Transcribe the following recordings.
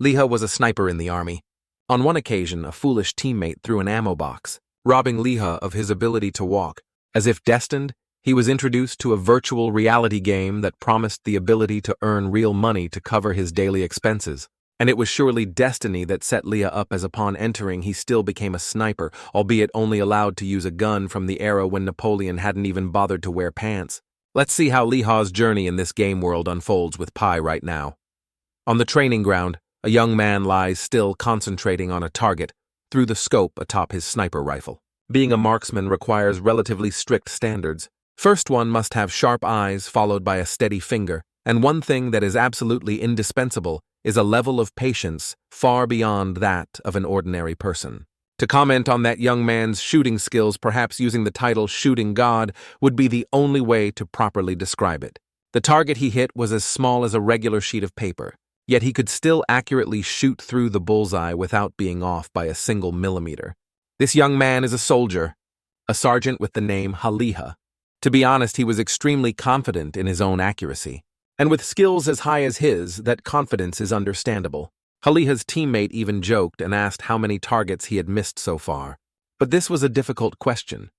Liha was a sniper in the army. On one occasion, a foolish teammate threw an ammo box, robbing Liha of his ability to walk. As if destined, he was introduced to a virtual reality game that promised the ability to earn real money to cover his daily expenses. And it was surely destiny that set Liha up, as upon entering he still became a sniper, albeit only allowed to use a gun from the era when Napoleon hadn't even bothered to wear pants. Let's see how Liha's journey in this game world unfolds with Pi right now. On the training ground, a young man lies still, concentrating on a target through the scope atop his sniper rifle. Being a marksman requires relatively strict standards. First, one must have sharp eyes followed by a steady finger, and one thing that is absolutely indispensable is a level of patience far beyond that of an ordinary person. To comment on that young man's shooting skills, perhaps using the title Shooting God would be the only way to properly describe it. The target he hit was as small as a regular sheet of paper, yet he could still accurately shoot through the bullseye without being off by a single millimeter. This young man is a soldier, a sergeant with the name Haliha. To be honest, he was extremely confident in his own accuracy. And with skills as high as his, that confidence is understandable. Haliha's teammate even joked and asked how many targets he had missed so far. But this was a difficult question.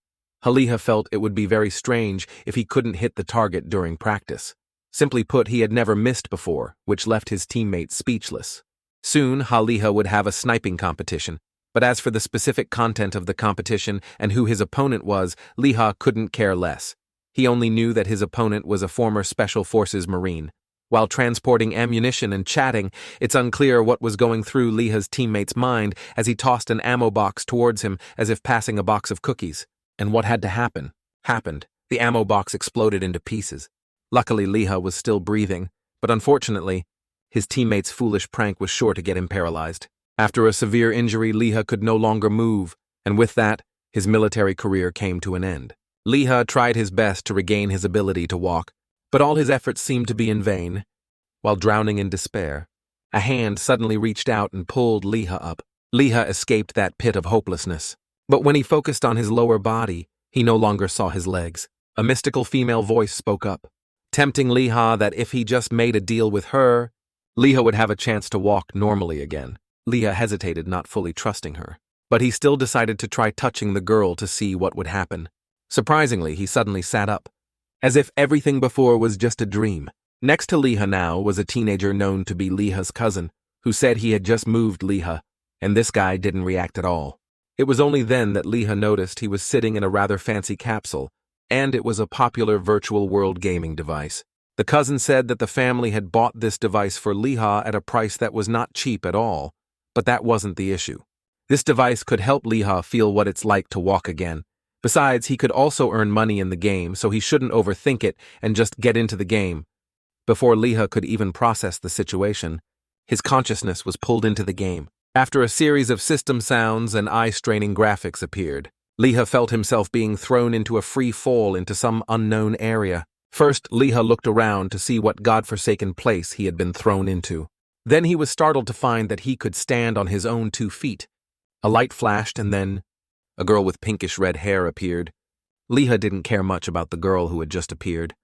Haliha felt it would be very strange if he couldn't hit the target during practice. Simply put, he had never missed before, which left his teammates speechless. Soon, Haliha would have a sniping competition, but as for the specific content of the competition and who his opponent was, Liha couldn't care less. He only knew that his opponent was a former Special Forces Marine. While transporting ammunition and chatting, it's unclear what was going through Liha's teammate's mind as he tossed an ammo box towards him as if passing a box of cookies. And what had to happen, happened. The ammo box exploded into pieces. Luckily, Liha was still breathing, but unfortunately, his teammate's foolish prank was sure to get him paralyzed. After a severe injury, Liha could no longer move, and with that, his military career came to an end. Liha tried his best to regain his ability to walk, but all his efforts seemed to be in vain. While drowning in despair, a hand suddenly reached out and pulled Liha up. Liha escaped that pit of hopelessness. But when he focused on his lower body, he no longer saw his legs. A mystical female voice spoke up, tempting Liha that if he just made a deal with her, Liha would have a chance to walk normally again. Liha hesitated, not fully trusting her, but he still decided to try touching the girl to see what would happen. Surprisingly, he suddenly sat up, as if everything before was just a dream. Next to Liha now was a teenager known to be Liha's cousin, who said he had just moved Liha, and this guy didn't react at all. It was only then that Liha noticed he was sitting in a rather fancy capsule, and it was a popular virtual world gaming device. The cousin said that the family had bought this device for Liha at a price that was not cheap at all, but that wasn't the issue. This device could help Liha feel what it's like to walk again. Besides, he could also earn money in the game, so he shouldn't overthink it and just get into the game. Before Liha could even process the situation, his consciousness was pulled into the game. After a series of system sounds and eye-straining graphics appeared, Liha felt himself being thrown into a free fall into some unknown area. First, Liha looked around to see what godforsaken place he had been thrown into. Then he was startled to find that he could stand on his own 2 feet. A light flashed, and then a girl with pinkish red hair appeared. Liha didn't care much about the girl who had just appeared.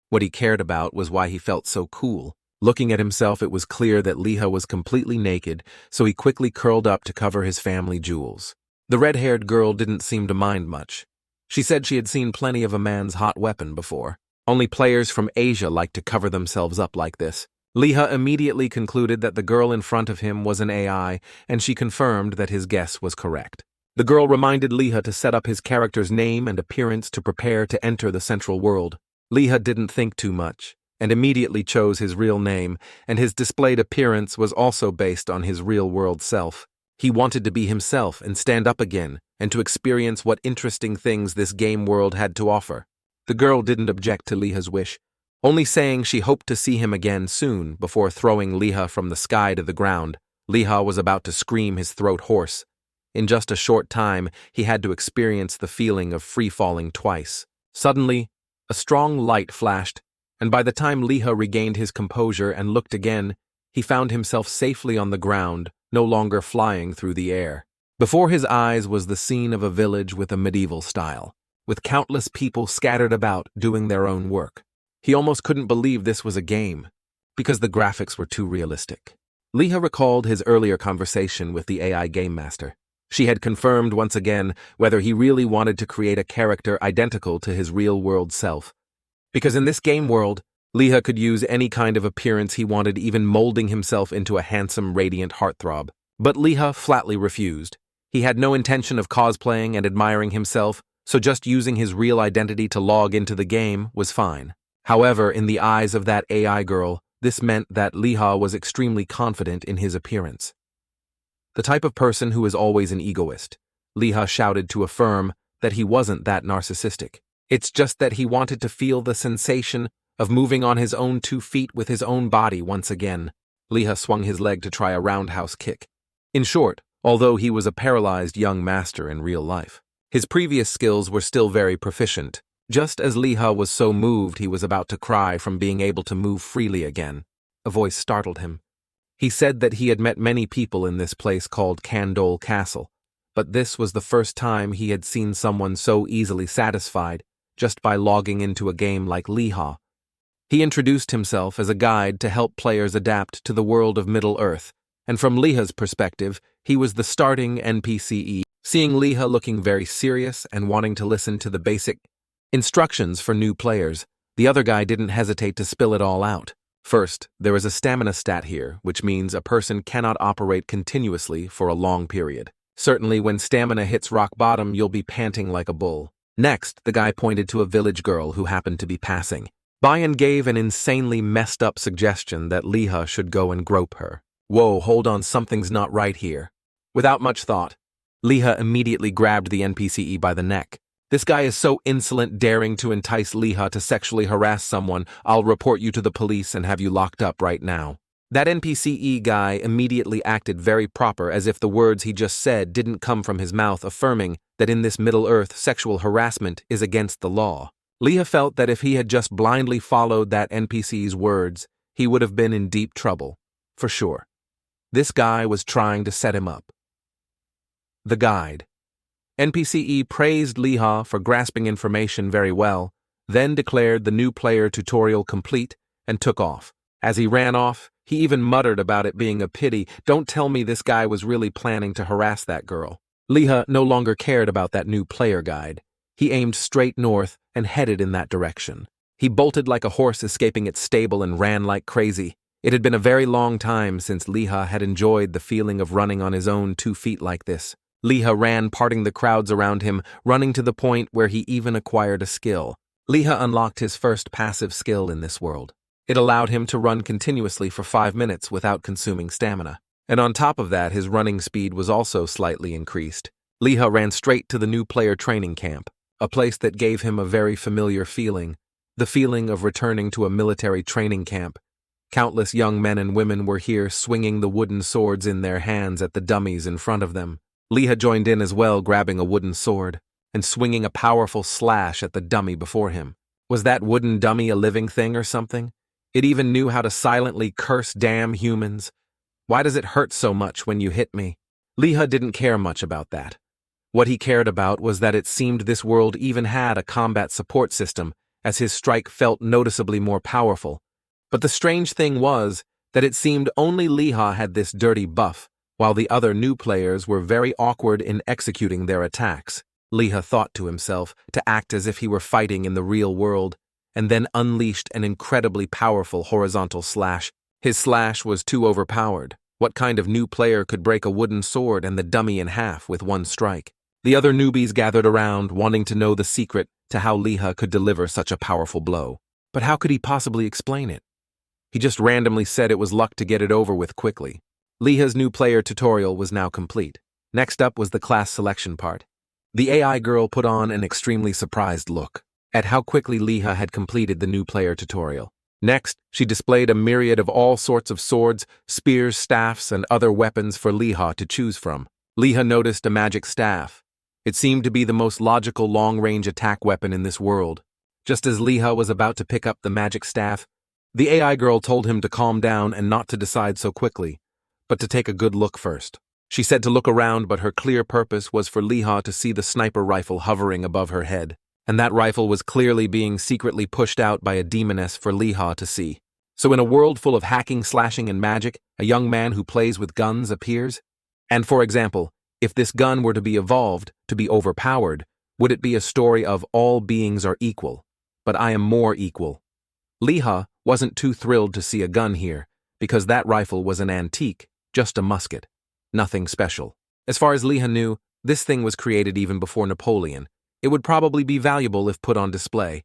What he cared about was why he felt so cool. Looking at himself, it was clear that Liha was completely naked, so he quickly curled up to cover his family jewels. The red-haired girl didn't seem to mind much. She said she had seen plenty of a man's hot weapon before. Only players from Asia like to cover themselves up like this. Liha immediately concluded that the girl in front of him was an AI, and she confirmed that his guess was correct. The girl reminded Liha to set up his character's name and appearance to prepare to enter the central world. Liha didn't think too much, and immediately chose his real name, and his displayed appearance was also based on his real-world self. He wanted to be himself and stand up again, and to experience what interesting things this game world had to offer. The girl didn't object to Liha's wish, only saying she hoped to see him again soon before throwing Liha from the sky to the ground. Liha was about to scream his throat hoarse. In just a short time, he had to experience the feeling of free-falling twice. Suddenly, a strong light flashed, and by the time Liha regained his composure and looked again, he found himself safely on the ground, no longer flying through the air. Before his eyes was the scene of a village with a medieval style, with countless people scattered about doing their own work. He almost couldn't believe this was a game, because the graphics were too realistic. Liha recalled his earlier conversation with the AI game master. She had confirmed once again whether he really wanted to create a character identical to his real-world self. Because in this game world, Liha could use any kind of appearance he wanted, even molding himself into a handsome, radiant heartthrob. But Liha flatly refused. He had no intention of cosplaying and admiring himself, so just using his real identity to log into the game was fine. However, in the eyes of that AI girl, this meant that Liha was extremely confident in his appearance. The type of person who is always an egoist, Liha shouted to affirm that he wasn't that narcissistic. It's just that he wanted to feel the sensation of moving on his own 2 feet with his own body once again. Liha swung his leg to try a roundhouse kick. In short, although he was a paralyzed young master in real life, his previous skills were still very proficient. Just as Liha was so moved he was about to cry from being able to move freely again, a voice startled him. He said that he had met many people in this place called Candole Castle, but this was the first time he had seen someone so easily satisfied just by logging into a game like Liha. He introduced himself as a guide to help players adapt to the world of Middle-earth, and from Liha's perspective, he was the starting NPCE. Seeing Liha looking very serious and wanting to listen to the basic instructions for new players, the other guy didn't hesitate to spill it all out. First, there is a stamina stat here, which means a person cannot operate continuously for a long period. Certainly, when stamina hits rock bottom, you'll be panting like a bull. Next, the guy pointed to a village girl who happened to be passing by and gave an insanely messed up suggestion that Liha should go and grope her. Whoa, hold on, something's not right here. Without much thought, Liha immediately grabbed the NPCE by the neck. This guy is so insolent, daring to entice Liha to sexually harass someone. I'll report you to the police and have you locked up right now. That NPCE guy immediately acted very proper, as if the words he just said didn't come from his mouth, affirming that in this Middle-earth sexual harassment is against the law. Liha felt that if he had just blindly followed that NPC's words, he would have been in deep trouble, for sure. This guy was trying to set him up. The guide. NPCE praised Liha for grasping information very well, then declared the new player tutorial complete and took off. As he ran off, he even muttered about it being a pity. Don't tell me this guy was really planning to harass that girl. Liha no longer cared about that new player guide. He aimed straight north and headed in that direction. He bolted like a horse escaping its stable and ran like crazy. It had been a very long time since Liha had enjoyed the feeling of running on his own 2 feet like this. Liha ran, parting the crowds around him, running to the point where he even acquired a skill. Liha unlocked his first passive skill in this world. It allowed him to run continuously for 5 minutes without consuming stamina. And on top of that, his running speed was also slightly increased. Liha ran straight to the new player training camp, a place that gave him a very familiar feeling, the feeling of returning to a military training camp. Countless young men and women were here, swinging the wooden swords in their hands at the dummies in front of them. Liha joined in as well, grabbing a wooden sword and swinging a powerful slash at the dummy before him. Was that wooden dummy a living thing or something? It even knew how to silently curse damn humans. Why does it hurt so much when you hit me? Liha didn't care much about that. What he cared about was that it seemed this world even had a combat support system, as his strike felt noticeably more powerful. But the strange thing was that it seemed only Liha had this dirty buff, while the other new players were very awkward in executing their attacks. Liha thought to himself to act as if he were fighting in the real world, and then unleashed an incredibly powerful horizontal slash. His slash was too overpowered. What kind of new player could break a wooden sword and the dummy in half with one strike? The other newbies gathered around, wanting to know the secret to how Liha could deliver such a powerful blow. But how could he possibly explain it? He just randomly said it was luck to get it over with quickly. Liha's new player tutorial was now complete. Next up was the class selection part. The AI girl put on an extremely surprised look at how quickly Liha had completed the new player tutorial. Next, she displayed a myriad of all sorts of swords, spears, staffs, and other weapons for Liha to choose from. Liha noticed a magic staff. It seemed to be the most logical long-range attack weapon in this world. Just as Liha was about to pick up the magic staff, the AI girl told him to calm down and not to decide so quickly, but to take a good look first. She said to look around, but her clear purpose was for Liha to see the sniper rifle hovering above her head, and that rifle was clearly being secretly pushed out by a demoness for Liha to see. So in a world full of hacking, slashing, and magic, a young man who plays with guns appears? And for example, if this gun were to be evolved, to be overpowered, would it be a story of all beings are equal, but I am more equal? Leha wasn't too thrilled to see a gun here, because that rifle was an antique, just a musket. Nothing special. As far as Leha knew, this thing was created even before Napoleon. It would probably be valuable if put on display.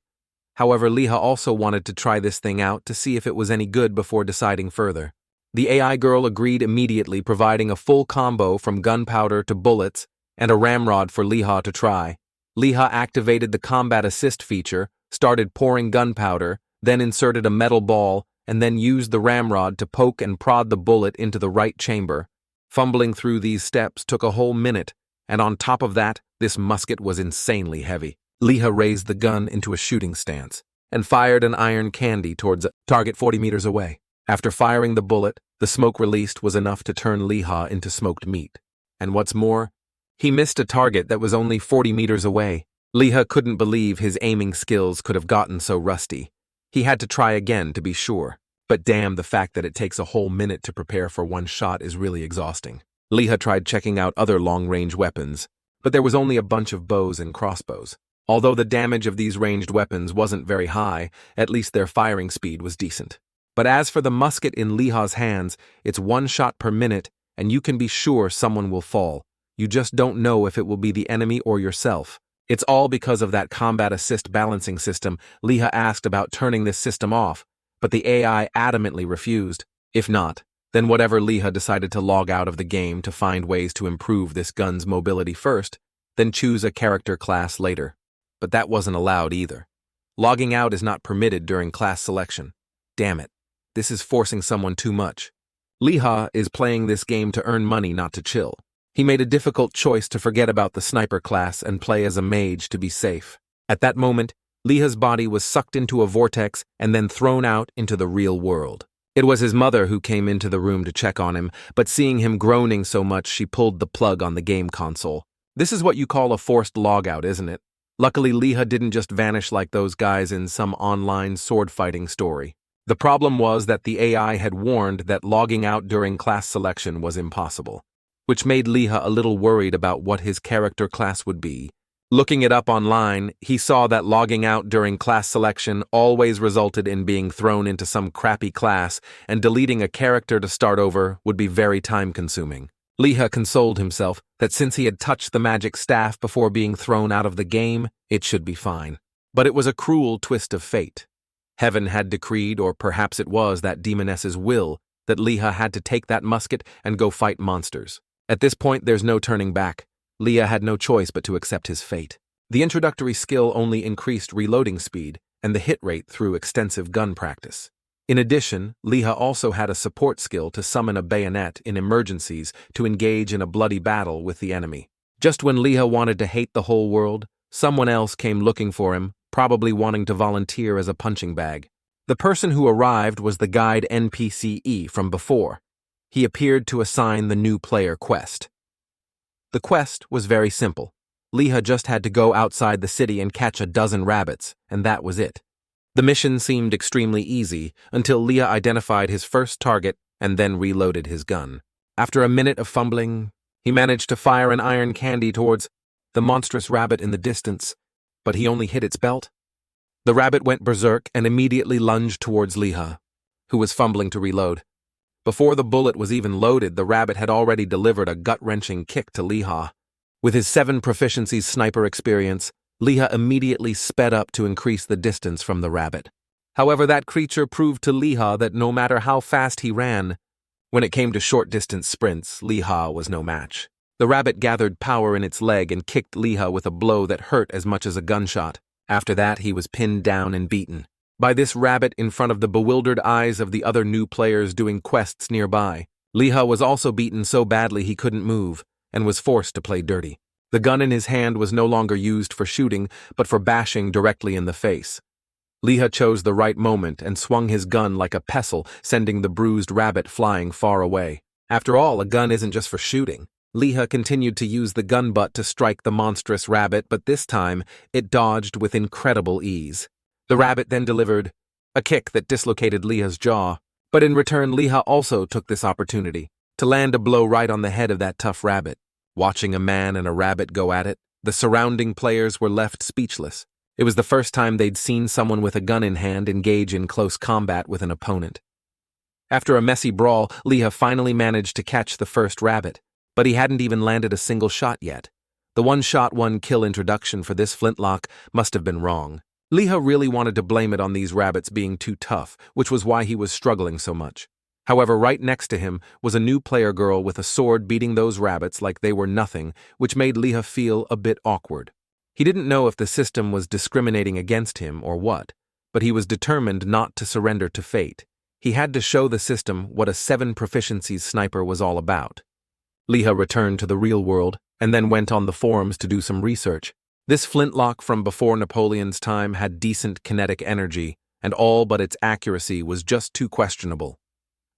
However, Leha also wanted to try this thing out to see if it was any good before deciding further. The AI girl agreed immediately, providing a full combo from gunpowder to bullets and a ramrod for Leha to try. Leha activated the combat assist feature, started pouring gunpowder, then inserted a metal ball, and then used the ramrod to poke and prod the bullet into the right chamber. Fumbling through these steps took a whole minute, and on top of that, this musket was insanely heavy. Leha raised the gun into a shooting stance and fired an iron candy towards a target 40 meters away. After firing the bullet, the smoke released was enough to turn Leha into smoked meat. And what's more, he missed a target that was only 40 meters away. Leha couldn't believe his aiming skills could have gotten so rusty. He had to try again to be sure. But damn, the fact that it takes a whole minute to prepare for one shot is really exhausting. Leha tried checking out other long-range weapons, but there was only a bunch of bows and crossbows. Although the damage of these ranged weapons wasn't very high, at least their firing speed was decent. But as for the musket in Leha's hands, it's one shot per minute, and you can be sure someone will fall. You just don't know if it will be the enemy or yourself. It's all because of that combat assist balancing system. Leha asked about turning this system off, but the AI adamantly refused. If not, then whatever, Leha decided to log out of the game to find ways to improve this gun's mobility first, then choose a character class later. But that wasn't allowed either. Logging out is not permitted during class selection. Damn it, this is forcing someone too much. Leha is playing this game to earn money, not to chill. He made a difficult choice to forget about the sniper class and play as a mage to be safe. At that moment, Leha's body was sucked into a vortex and then thrown out into the real world. It was his mother who came into the room to check on him, but seeing him groaning so much, she pulled the plug on the game console. This is what you call a forced logout, isn't it? Luckily, Leha didn't just vanish like those guys in some online sword-fighting story. The problem was that the AI had warned that logging out during class selection was impossible, which made Leha a little worried about what his character class would be. Looking it up online, he saw that logging out during class selection always resulted in being thrown into some crappy class, and deleting a character to start over would be very time-consuming. Leha consoled himself that since he had touched the magic staff before being thrown out of the game, it should be fine. But it was a cruel twist of fate. Heaven had decreed, or perhaps it was that demoness's will, that Leha had to take that musket and go fight monsters. At this point, there's no turning back. Leha had no choice but to accept his fate. The introductory skill only increased reloading speed and the hit rate through extensive gun practice. In addition, Leha also had a support skill to summon a bayonet in emergencies to engage in a bloody battle with the enemy. Just when Leha wanted to hate the whole world, someone else came looking for him, probably wanting to volunteer as a punching bag. The person who arrived was the guide NPCE from before. He appeared to assign the new player quest. The quest was very simple. Leha just had to go outside the city and catch a dozen rabbits, and that was it. The mission seemed extremely easy until Leha identified his first target and then reloaded his gun. After a minute of fumbling, he managed to fire an iron candy towards the monstrous rabbit in the distance, but he only hit its belt. The rabbit went berserk and immediately lunged towards Leha, who was fumbling to reload. Before the bullet was even loaded, the rabbit had already delivered a gut-wrenching kick to Leha. With his 7 proficiencies sniper experience, Leha immediately sped up to increase the distance from the rabbit. However, that creature proved to Leha that no matter how fast he ran, when it came to short-distance sprints, Leha was no match. The rabbit gathered power in its leg and kicked Leha with a blow that hurt as much as a gunshot. After that, he was pinned down and beaten by this rabbit in front of the bewildered eyes of the other new players doing quests nearby. Leha was also beaten so badly he couldn't move and was forced to play dirty. The gun in his hand was no longer used for shooting, but for bashing directly in the face. Leha chose the right moment and swung his gun like a pestle, sending the bruised rabbit flying far away. After all, a gun isn't just for shooting. Leha continued to use the gun butt to strike the monstrous rabbit, but this time it dodged with incredible ease. The rabbit then delivered a kick that dislocated Leah's jaw. But in return, Leah also took this opportunity to land a blow right on the head of that tough rabbit. Watching a man and a rabbit go at it, the surrounding players were left speechless. It was the first time they'd seen someone with a gun in hand engage in close combat with an opponent. After a messy brawl, Leah finally managed to catch the first rabbit, but he hadn't even landed a single shot yet. The one-shot, one-kill introduction for this flintlock must have been wrong. Leah really wanted to blame it on these rabbits being too tough, which was why he was struggling so much. However, right next to him was a new player girl with a sword beating those rabbits like they were nothing, which made Leah feel a bit awkward. He didn't know if the system was discriminating against him or what, but he was determined not to surrender to fate. He had to show the system what a 7 proficiencies sniper was all about. Leah returned to the real world and then went on the forums to do some research. This flintlock from before Napoleon's time had decent kinetic energy, and all but its accuracy was just too questionable.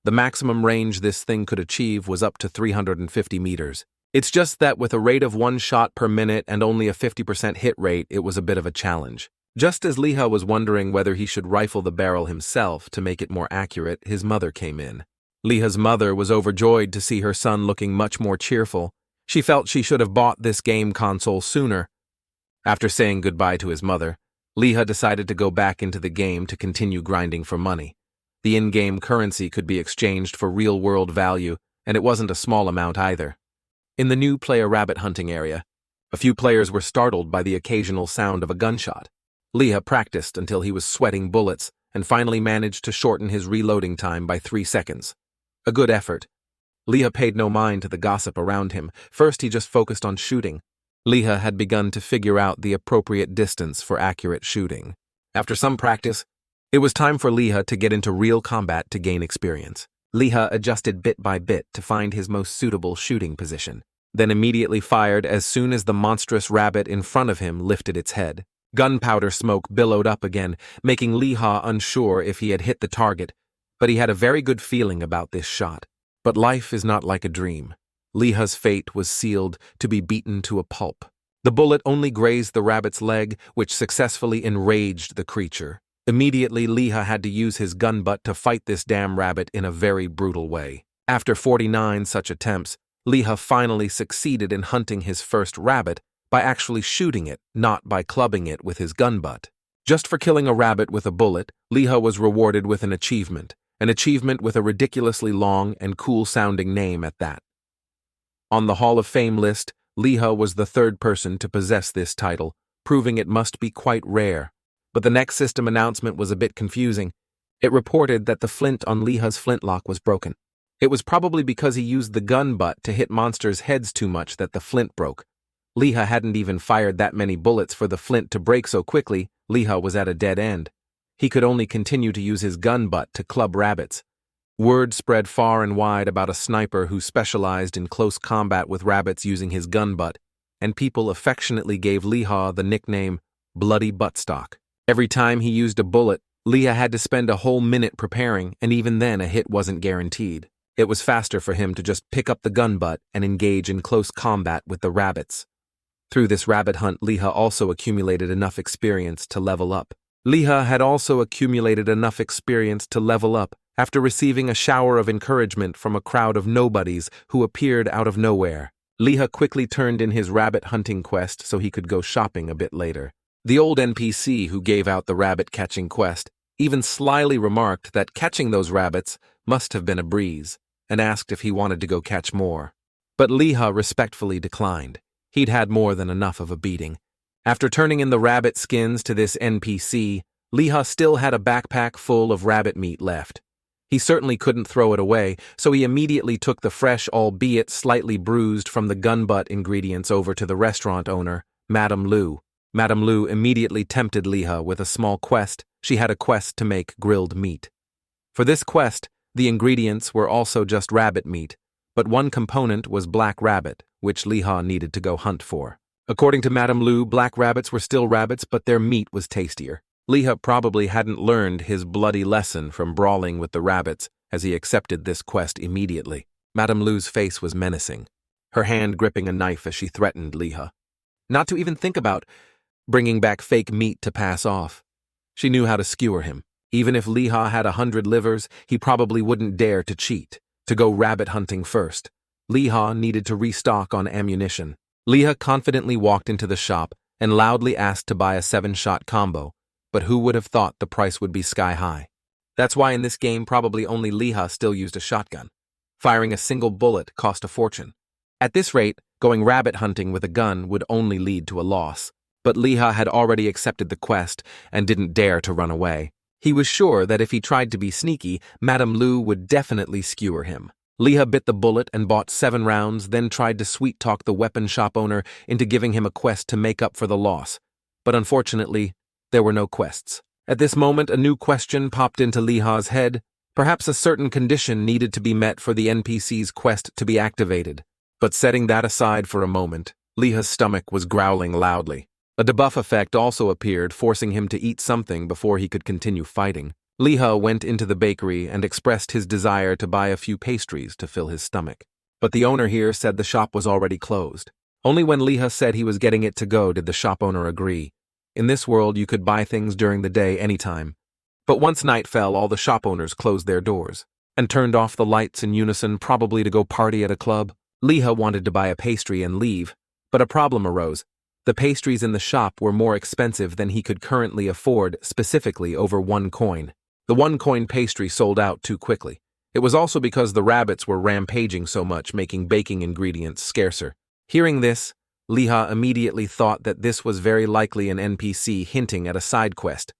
The maximum range this thing could achieve was up to 350 meters. It's just that with a rate of 1 shot per minute and only a 50% hit rate, it was a bit of a challenge. Just as Leah was wondering whether he should rifle the barrel himself to make it more accurate, his mother came in. Leah's mother was overjoyed to see her son looking much more cheerful. She felt she should have bought this game console sooner. After saying goodbye to his mother, Leah decided to go back into the game to continue grinding for money. The in-game currency could be exchanged for real-world value, and it wasn't a small amount either. In the new player rabbit hunting area, a few players were startled by the occasional sound of a gunshot. Leah practiced until he was sweating bullets and finally managed to shorten his reloading time by 3 seconds. A good effort. Leah paid no mind to the gossip around him. First, he just focused on shooting. Leah had begun to figure out the appropriate distance for accurate shooting. After some practice, it was time for Leah to get into real combat to gain experience. Leah adjusted bit by bit to find his most suitable shooting position, then immediately fired as soon as the monstrous rabbit in front of him lifted its head. Gunpowder smoke billowed up again, making Leah unsure if he had hit the target, but he had a very good feeling about this shot. But life is not like a dream. Leah's fate was sealed to be beaten to a pulp. The bullet only grazed the rabbit's leg, which successfully enraged the creature. Immediately, Leah had to use his gun butt to fight this damn rabbit in a very brutal way. After 49 such attempts, Leah finally succeeded in hunting his first rabbit by actually shooting it, not by clubbing it with his gun butt. Just for killing a rabbit with a bullet, Leah was rewarded with an achievement with a ridiculously long and cool-sounding name at that. On the Hall of Fame list, Leah was the 3rd person to possess this title, proving it must be quite rare. But the next system announcement was a bit confusing. It reported that the flint on Leah's flintlock was broken. It was probably because he used the gun butt to hit monsters' heads too much that the flint broke. Leah hadn't even fired that many bullets for the flint to break so quickly. Leah was at a dead end. He could only continue to use his gun butt to club rabbits. Word spread far and wide about a sniper who specialized in close combat with rabbits using his gun butt, and people affectionately gave Leah the nickname Bloody Buttstock. Every time he used a bullet, Leah had to spend a whole minute preparing, and even then a hit wasn't guaranteed. It was faster for him to just pick up the gun butt and engage in close combat with the rabbits. Through this rabbit hunt, Leah also accumulated enough experience to level up. After receiving a shower of encouragement from a crowd of nobodies who appeared out of nowhere. Leah quickly turned in his rabbit hunting quest so he could go shopping a bit later. The old NPC who gave out the rabbit catching quest even slyly remarked that catching those rabbits must have been a breeze, and asked if he wanted to go catch more. But Leah respectfully declined. He'd had more than enough of a beating. After turning in the rabbit skins to this NPC, Leah still had a backpack full of rabbit meat left. He certainly couldn't throw it away, so he immediately took the fresh, albeit slightly bruised from the gun butt ingredients over to the restaurant owner, Madame Lu. Madame Lu immediately tempted Leah with a small quest. She had a quest to make grilled meat. For this quest, the ingredients were also just rabbit meat, but one component was black rabbit, which Leah needed to go hunt for. According to Madame Lu, black rabbits were still rabbits, but their meat was tastier. Leah probably hadn't learned his bloody lesson from brawling with the rabbits, as he accepted this quest immediately. Madame Lu's face was menacing, her hand gripping a knife as she threatened Leah. Not to even think about bringing back fake meat to pass off. She knew how to skewer him. Even if Liha had 100 livers, he probably wouldn't dare to cheat, to go rabbit hunting first. Liha needed to restock on ammunition. Liha confidently walked into the shop and loudly asked to buy a 7-shot combo, but who would have thought the price would be sky high? That's why in this game probably only Liha still used a shotgun. Firing a single bullet cost a fortune. At this rate, going rabbit hunting with a gun would only lead to a loss. But Liha had already accepted the quest and didn't dare to run away. He was sure that if he tried to be sneaky, Madame Lu would definitely skewer him. Liha bit the bullet and bought 7 rounds, then tried to sweet-talk the weapon shop owner into giving him a quest to make up for the loss. But unfortunately, there were no quests. At this moment, a new question popped into Liha's head. Perhaps a certain condition needed to be met for the NPC's quest to be activated. But setting that aside for a moment, Liha's stomach was growling loudly. A debuff effect also appeared, forcing him to eat something before he could continue fighting. Liha went into the bakery and expressed his desire to buy a few pastries to fill his stomach. But the owner here said the shop was already closed. Only when Liha said he was getting it to go did the shop owner agree. In this world, you could buy things during the day anytime. But once night fell, all the shop owners closed their doors and turned off the lights in unison, probably to go party at a club. Liha wanted to buy a pastry and leave, but a problem arose. The pastries in the shop were more expensive than he could currently afford, specifically over 1 coin. The 1-coin pastry sold out too quickly. It was also because the rabbits were rampaging so much, making baking ingredients scarcer. Hearing this, Liha immediately thought that this was very likely an NPC hinting at a side quest.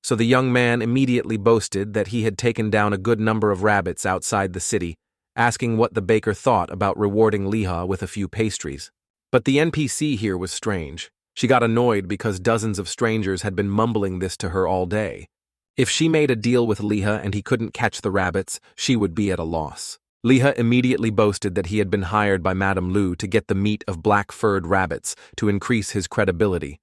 So the young man immediately boasted that he had taken down a good number of rabbits outside the city, asking what the baker thought about rewarding Liha with a few pastries. But the NPC here was strange. She got annoyed because dozens of strangers had been mumbling this to her all day. If she made a deal with Liha and he couldn't catch the rabbits, she would be at a loss. Liha immediately boasted that he had been hired by Madame Lu to get the meat of black-furred rabbits to increase his credibility.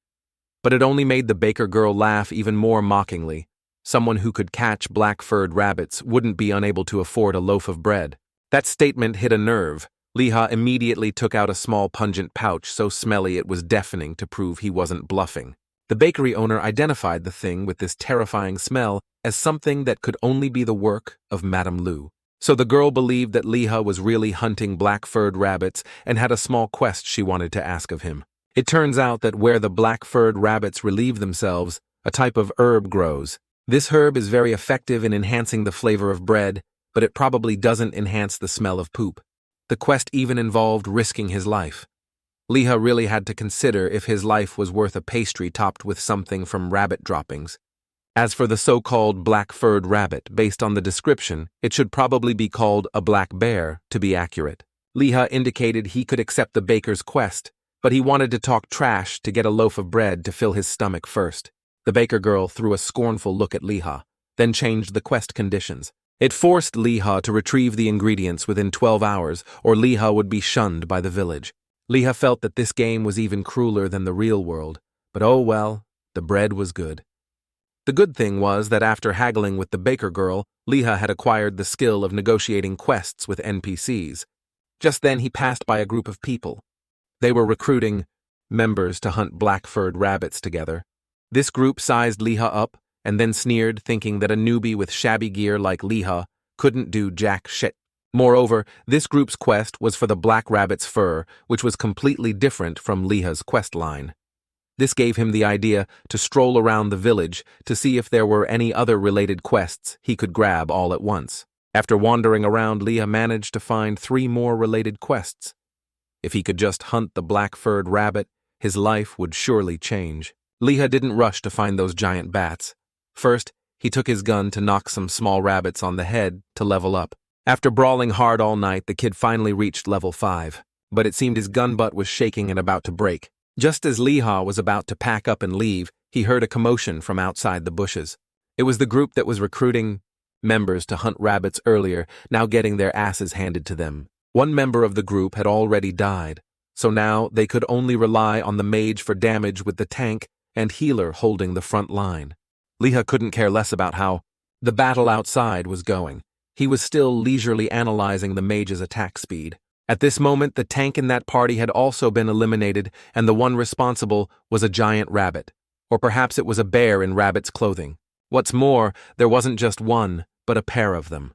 But it only made the baker girl laugh even more mockingly. Someone who could catch black-furred rabbits wouldn't be unable to afford a loaf of bread. That statement hit a nerve. Liha immediately took out a small pungent pouch so smelly it was deafening to prove he wasn't bluffing. The bakery owner identified the thing with this terrifying smell as something that could only be the work of Madame Lu. So the girl believed that Liha was really hunting black-furred rabbits and had a small quest she wanted to ask of him. It turns out that where the black-furred rabbits relieve themselves, a type of herb grows. This herb is very effective in enhancing the flavor of bread, but it probably doesn't enhance the smell of poop. The quest even involved risking his life. Liha really had to consider if his life was worth a pastry topped with something from rabbit droppings. As for the so-called black-furred rabbit, based on the description, it should probably be called a black bear, to be accurate. Liha indicated he could accept the baker's quest, but he wanted to talk trash to get a loaf of bread to fill his stomach first. The baker girl threw a scornful look at Liha, then changed the quest conditions. It forced Liha to retrieve the ingredients within 12 hours, or Liha would be shunned by the village. Liha felt that this game was even crueler than the real world, but oh well, the bread was good. The good thing was that after haggling with the baker girl, Liha had acquired the skill of negotiating quests with NPCs. Just then he passed by a group of people. They were recruiting members to hunt black-furred rabbits together. This group sized Liha up and then sneered, thinking that a newbie with shabby gear like Liha couldn't do jack shit. Moreover, this group's quest was for the black rabbit's fur, which was completely different from Liha's quest line. This gave him the idea to stroll around the village to see if there were any other related quests he could grab all at once. After wandering around, Liha managed to find 3 more related quests. If he could just hunt the black-furred rabbit, his life would surely change. Liha didn't rush to find those giant bats. First, he took his gun to knock some small rabbits on the head to level up. After brawling hard all night, the kid finally reached level 5, but it seemed his gun butt was shaking and about to break. Just as Liha was about to pack up and leave, he heard a commotion from outside the bushes. It was the group that was recruiting members to hunt rabbits earlier, now getting their asses handed to them. One member of the group had already died, so now they could only rely on the mage for damage with the tank and healer holding the front line. Liha couldn't care less about how the battle outside was going. He was still leisurely analyzing the mage's attack speed. At this moment, the tank in that party had also been eliminated, and the one responsible was a giant rabbit. Or perhaps it was a bear in rabbit's clothing. What's more, there wasn't just one, but a pair of them.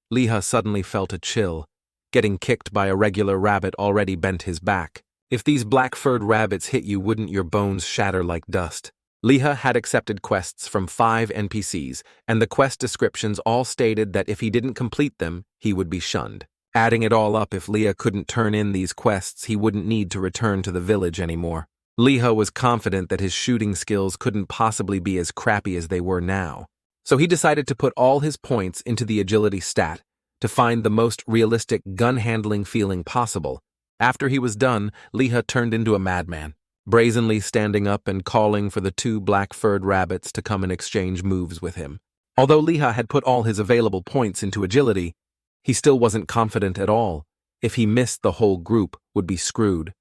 Liha suddenly felt a chill. Getting kicked by a regular rabbit already bent his back. If these black-furred rabbits hit you, wouldn't your bones shatter like dust? Liha had accepted quests from 5 NPCs, and the quest descriptions all stated that if he didn't complete them, he would be shunned. Adding it all up, if Liha couldn't turn in these quests, he wouldn't need to return to the village anymore. Liha was confident that his shooting skills couldn't possibly be as crappy as they were now. So he decided to put all his points into the agility stat to find the most realistic gun-handling feeling possible. After he was done, Liha turned into a madman, brazenly standing up and calling for the 2 black-furred rabbits to come and exchange moves with him. Although Liha had put all his available points into agility, he still wasn't confident at all. If he missed, the whole group would be screwed.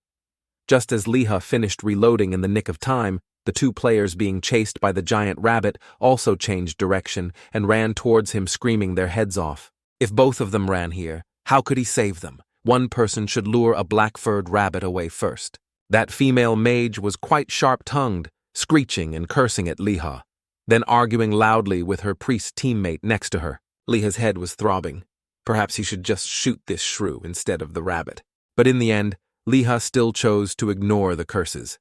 Just as Liha finished reloading in the nick of time, the 2 players being chased by the giant rabbit also changed direction and ran towards him, screaming their heads off. If both of them ran here, how could he save them? One person should lure a black-furred rabbit away first. That female mage was quite sharp-tongued, screeching and cursing at Liha, then arguing loudly with her priest teammate next to her. Liha's head was throbbing. Perhaps he should just shoot this shrew instead of the rabbit. But in the end, Liha still chose to ignore the curses.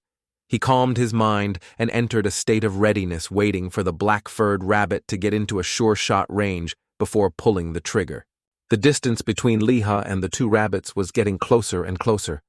He calmed his mind and entered a state of readiness, waiting for the black-furred rabbit to get into a sure-shot range before pulling the trigger. The distance between Liha and the 2 rabbits was getting closer and closer.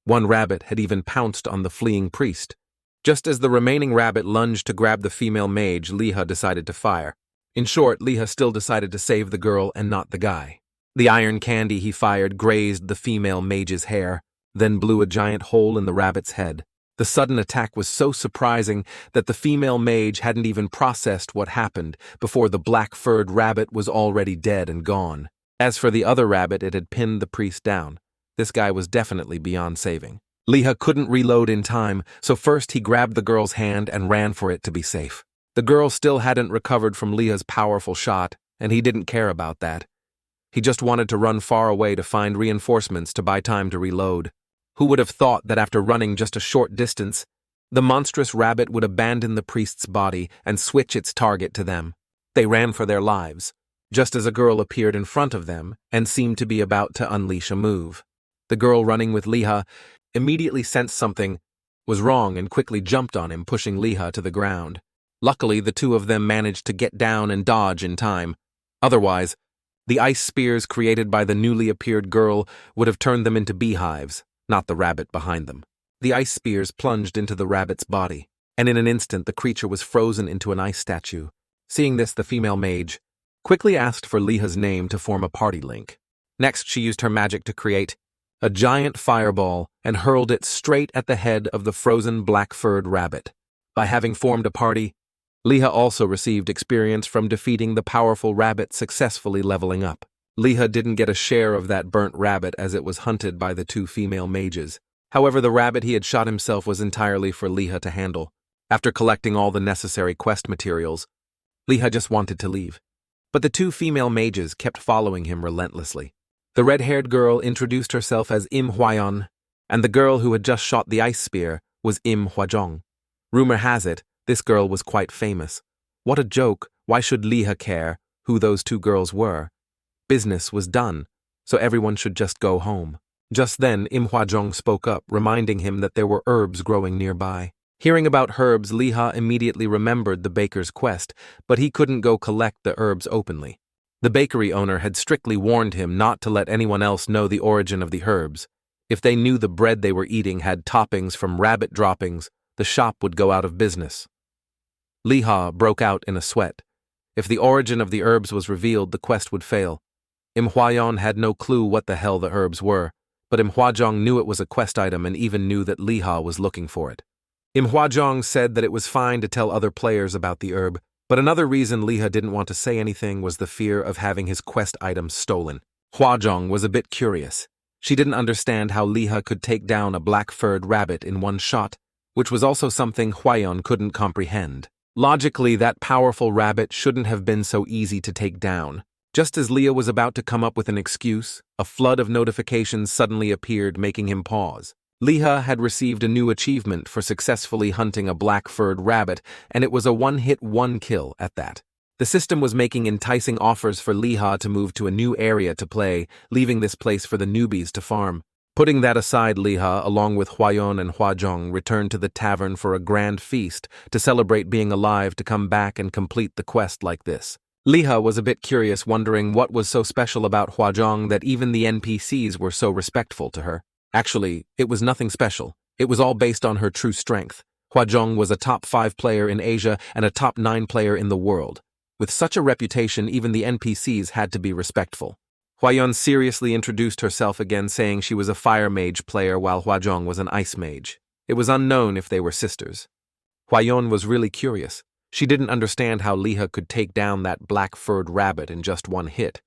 One rabbit had even pounced on the fleeing priest. Just as the remaining rabbit lunged to grab the female mage, Liha decided to fire. In short, Liha still decided to save the girl and not the guy. The iron candy he fired grazed the female mage's hair, then blew a giant hole in the rabbit's head. The sudden attack was so surprising that the female mage hadn't even processed what happened before the black-furred rabbit was already dead and gone. As for the other rabbit, it had pinned the priest down. This guy was definitely beyond saving. Liha couldn't reload in time, so first he grabbed the girl's hand and ran for it to be safe. The girl still hadn't recovered from Liha's powerful shot, and he didn't care about that. He just wanted to run far away to find reinforcements to buy time to reload. Who would have thought that after running just a short distance, the monstrous rabbit would abandon the priest's body and switch its target to them? They ran for their lives, just as a girl appeared in front of them and seemed to be about to unleash a move. The girl running with Liha immediately sensed something was wrong and quickly jumped on him, pushing Liha to the ground. Luckily, the 2 of them managed to get down and dodge in time. Otherwise, the ice spears created by the newly appeared girl would have turned them into beehives, not the rabbit behind them. The ice spears plunged into the rabbit's body, and in an instant the creature was frozen into an ice statue. Seeing this, the female mage quickly asked for Liha's name to form a party link. Next, she used her magic to create a giant fireball and hurled it straight at the head of the frozen black-furred rabbit. By having formed a party, Liha also received experience from defeating the powerful rabbit, successfully leveling up. Liha didn't get a share of that burnt rabbit as it was hunted by the 2 female mages. However, the rabbit he had shot himself was entirely for Liha to handle. After collecting all the necessary quest materials, Liha just wanted to leave. But the 2 female mages kept following him relentlessly. The red-haired girl introduced herself as Im Hwayeon, and the girl who had just shot the ice spear was Im Hwajong. Rumor has it, this girl was quite famous. What a joke! Why should Liha care who those 2 girls were? Business was done, so everyone should just go home. Just then, Im Hwajong spoke up, reminding him that there were herbs growing nearby. Hearing about herbs, Liha immediately remembered the baker's quest, but he couldn't go collect the herbs openly. The bakery owner had strictly warned him not to let anyone else know the origin of the herbs. If they knew the bread they were eating had toppings from rabbit droppings, the shop would go out of business. Liha broke out in a sweat. If the origin of the herbs was revealed, the quest would fail. Im Hwayeon had no clue what the hell the herbs were, but Im Hwajong knew it was a quest item and even knew that Liha was looking for it. Im Hwajong said that it was fine to tell other players about the herb, but another reason Liha didn't want to say anything was the fear of having his quest items stolen. Hwajong was a bit curious. She didn't understand how Liha could take down a black-furred rabbit in one shot, which was also something Hwayeon couldn't comprehend. Logically, that powerful rabbit shouldn't have been so easy to take down. Just as Liha was about to come up with an excuse, a flood of notifications suddenly appeared, making him pause. Liha had received a new achievement for successfully hunting a black-furred rabbit, and it was a one-hit, one-kill at that. The system was making enticing offers for Liha to move to a new area to play, leaving this place for the newbies to farm. Putting that aside, Liha, along with Huayon and Huazhong, returned to the tavern for a grand feast to celebrate being alive to come back and complete the quest like this. Liha was a bit curious, wondering what was so special about Huazhong that even the NPCs were so respectful to her. Actually, it was nothing special. It was all based on her true strength. Huazhong was a top 5 player in Asia and a top 9 player in the world. With such a reputation, even the NPCs had to be respectful. Huayon seriously introduced herself again, saying she was a fire mage player while Huazhong was an ice mage. It was unknown if they were sisters. Huayon was really curious. She didn't understand how Liha could take down that black-furred rabbit in just one hit.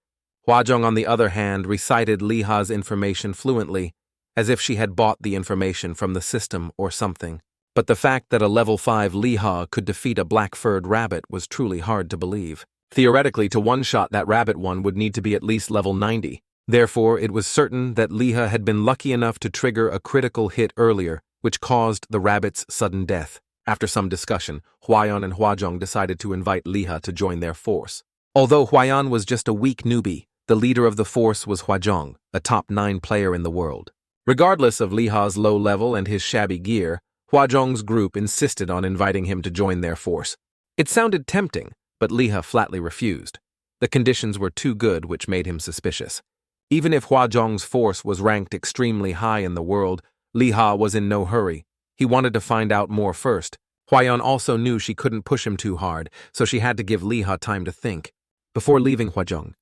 Huazhong, on the other hand, recited Liha's information fluently, as if she had bought the information from the system or something. But the fact that a level 5 Liha could defeat a black-furred rabbit was truly hard to believe. Theoretically, to one-shot that rabbit one would need to be at least level 90. Therefore, it was certain that Liha had been lucky enough to trigger a critical hit earlier, which caused the rabbit's sudden death. After some discussion, Huayon and Huazhong decided to invite Liha to join their force. Although Huayon was just a weak newbie, the leader of the force was Huazhong, a top 9 player in the world. Regardless of Liha's low level and his shabby gear, Huazhong's group insisted on inviting him to join their force. It sounded tempting, but Liha flatly refused. The conditions were too good, which made him suspicious. Even if Huazhong's force was ranked extremely high in the world, Liha was in no hurry. He wanted to find out more first. Huayon also knew she couldn't push him too hard, so she had to give Liha time to think. Before leaving, Huazhong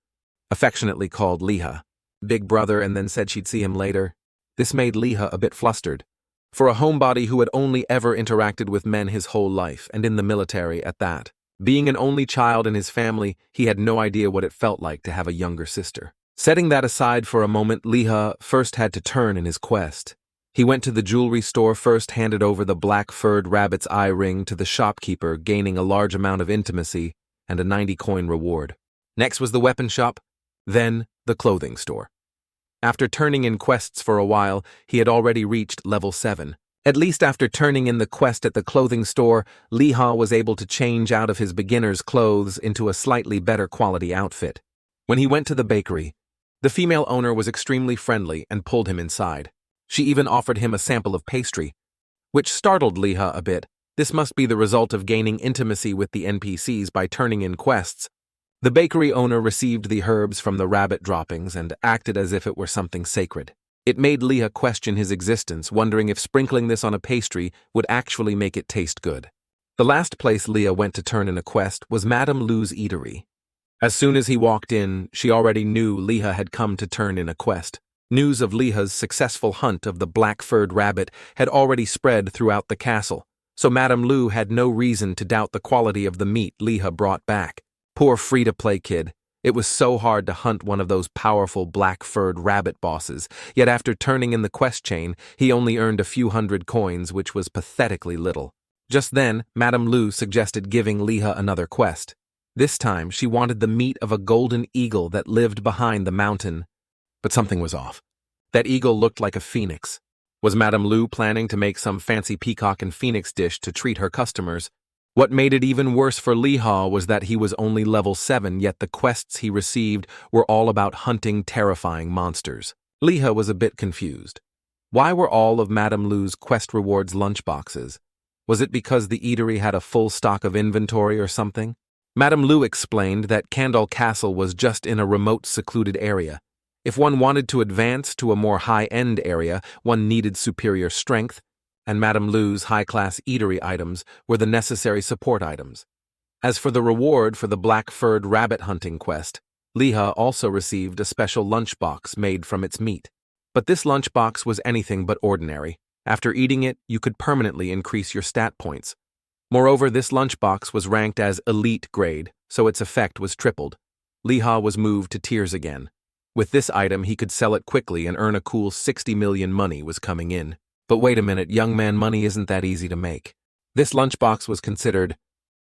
affectionately called Liha Big Brother and then said she'd see him later. This made Liha a bit flustered. For a homebody who had only ever interacted with men his whole life, and in the military at that, being an only child in his family, he had no idea what it felt like to have a younger sister. Setting that aside for a moment, Liha first had to turn in his quest. He went to the jewelry store first, handed over the black-furred rabbit's eye ring to the shopkeeper, gaining a large amount of intimacy and a 90-coin reward. Next was the weapon shop, then the clothing store. After turning in quests for a while, he had already reached level 7. At least after turning in the quest at the clothing store, Liha was able to change out of his beginner's clothes into a slightly better quality outfit. When he went to the bakery, the female owner was extremely friendly and pulled him inside. She even offered him a sample of pastry, which startled Liha a bit. This must be the result of gaining intimacy with the NPCs by turning in quests. The bakery owner received the herbs from the rabbit droppings and acted as if it were something sacred. It made Liha question his existence, wondering if sprinkling this on a pastry would actually make it taste good. The last place Liha went to turn in a quest was Madame Lu's eatery. As soon as he walked in, she already knew Liha had come to turn in a quest. News of Liha's successful hunt of the black-furred rabbit had already spread throughout the castle, so Madame Lu had no reason to doubt the quality of the meat Liha brought back. Poor free-to-play kid. It was so hard to hunt one of those powerful black-furred rabbit bosses, yet after turning in the quest chain, he only earned a few hundred coins, which was pathetically little. Just then, Madame Lu suggested giving Liha another quest. This time, she wanted the meat of a golden eagle that lived behind the mountain. But something was off. That eagle looked like a phoenix. Was Madame Lu planning to make some fancy peacock and phoenix dish to treat her customers? What made it even worse for Liha was that he was only level 7, yet the quests he received were all about hunting terrifying monsters. Liha was a bit confused. Why were all of Madame Lu's quest rewards lunchboxes? Was it because the eatery had a full stock of inventory or something? Madame Lu explained that Candle Castle was just in a remote, secluded area. If one wanted to advance to a more high-end area, one needed superior strength, and Madame Lu's high-class eatery items were the necessary support items. As for the reward for the black-furred rabbit hunting quest, Liha also received a special lunchbox made from its meat. But this lunchbox was anything but ordinary. After eating it, you could permanently increase your stat points. Moreover, this lunchbox was ranked as elite grade, so its effect was tripled. Liha was moved to tears again. With this item, he could sell it quickly and earn a cool 60 million money was coming in. But wait a minute, young man, money isn't that easy to make. This lunchbox was considered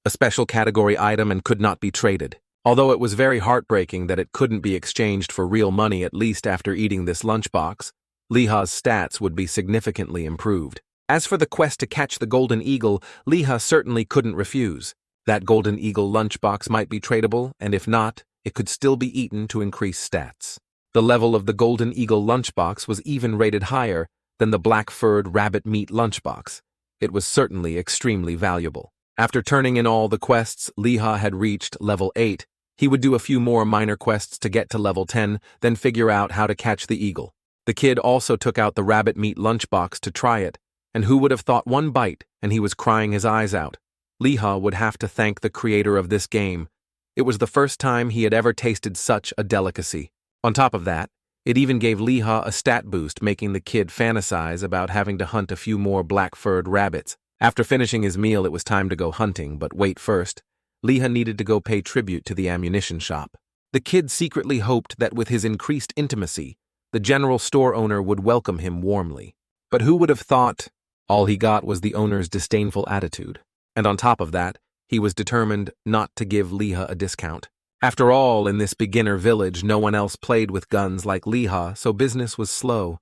a special category item and could not be traded. Although it was very heartbreaking that it couldn't be exchanged for real money, at least after eating this lunchbox, Liha's stats would be significantly improved. As for the quest to catch the golden eagle, Liha certainly couldn't refuse. That golden eagle lunchbox might be tradable, and if not, it could still be eaten to increase stats. The level of the golden eagle lunchbox was even rated higher than the black-furred rabbit meat lunchbox. It was certainly extremely valuable. After turning in all the quests, Liha had reached level 8. He would do a few more minor quests to get to level 10, then figure out how to catch the eagle. The kid also took out the rabbit meat lunchbox to try it, and who would have thought one bite and he was crying his eyes out. Liha would have to thank the creator of this game. It was the first time he had ever tasted such a delicacy. On top of that, it even gave Liha a stat boost, making the kid fantasize about having to hunt a few more black-furred rabbits. After finishing his meal, it was time to go hunting, but wait first. Liha needed to go pay tribute to the ammunition shop. The kid secretly hoped that with his increased intimacy, the general store owner would welcome him warmly. But who would have thought? All he got was the owner's disdainful attitude. And on top of that, he was determined not to give Liha a discount. After all, in this beginner village, no one else played with guns like Liha, so business was slow.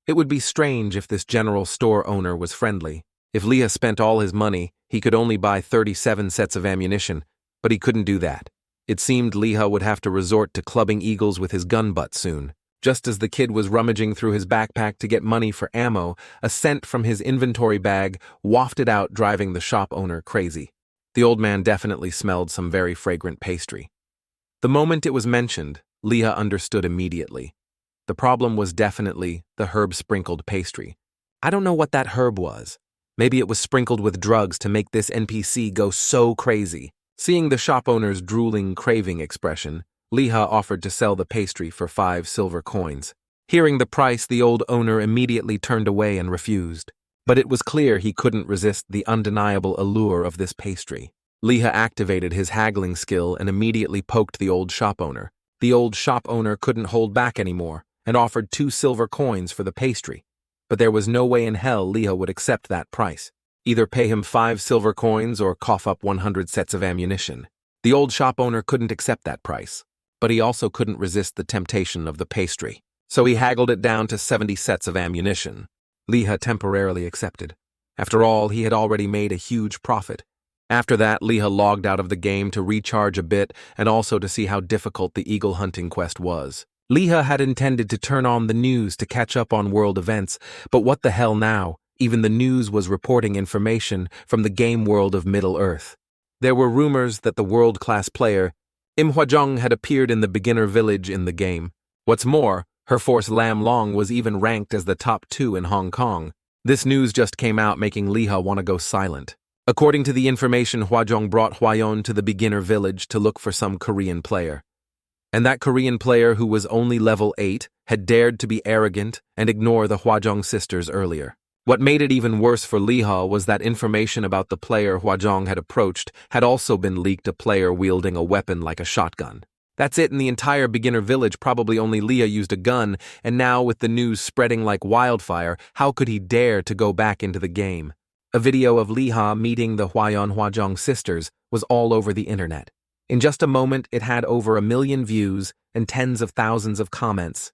It would be strange if this general store owner was friendly. If Liha spent all his money, he could only buy 37 sets of ammunition, but he couldn't do that. It seemed Liha would have to resort to clubbing eagles with his gun butt soon. Just as the kid was rummaging through his backpack to get money for ammo, a scent from his inventory bag wafted out, driving the shop owner crazy. The old man definitely smelled some very fragrant pastry. The moment it was mentioned, Liha understood immediately. The problem was definitely the herb-sprinkled pastry. I don't know what that herb was. Maybe it was sprinkled with drugs to make this NPC go so crazy. Seeing the shop owner's drooling, craving expression, Liha offered to sell the pastry for 5 silver coins. Hearing the price, the old owner immediately turned away and refused. But it was clear he couldn't resist the undeniable allure of this pastry. Liha activated his haggling skill and immediately poked the old shop owner. The old shop owner couldn't hold back anymore and offered 2 silver coins for the pastry. But there was no way in hell Liha would accept that price. Either pay him 5 silver coins or cough up 100 sets of ammunition. The old shop owner couldn't accept that price, but he also couldn't resist the temptation of the pastry. So he haggled it down to 70 sets of ammunition. Liha temporarily accepted. After all, he had already made a huge profit. After that, Liha logged out of the game to recharge a bit and also to see how difficult the eagle hunting quest was. Liha had intended to turn on the news to catch up on world events, but what the hell now? Even the news was reporting information from the game world of Middle-earth. There were rumors that the world-class player, Im Hwajong, had appeared in the beginner village in the game. What's more, her force Lam Long was even ranked as the top 2 in Hong Kong. This news just came out, making Liha want to go silent. According to the information, Hwajong brought Hwayon to the beginner village to look for some Korean player. And that Korean player, who was only level 8, had dared to be arrogant and ignore the Hwajong sisters earlier. What made it even worse for Liha was that information about the player Hwajong had approached had also been leaked, a player wielding a weapon like a shotgun. That's it. In the entire beginner village, probably only Liha used a gun, and now with the news spreading like wildfire, how could he dare to go back into the game? A video of Liha meeting the Hwajong sisters was all over the internet. In just a moment, it had over 1 million views and tens of thousands of comments.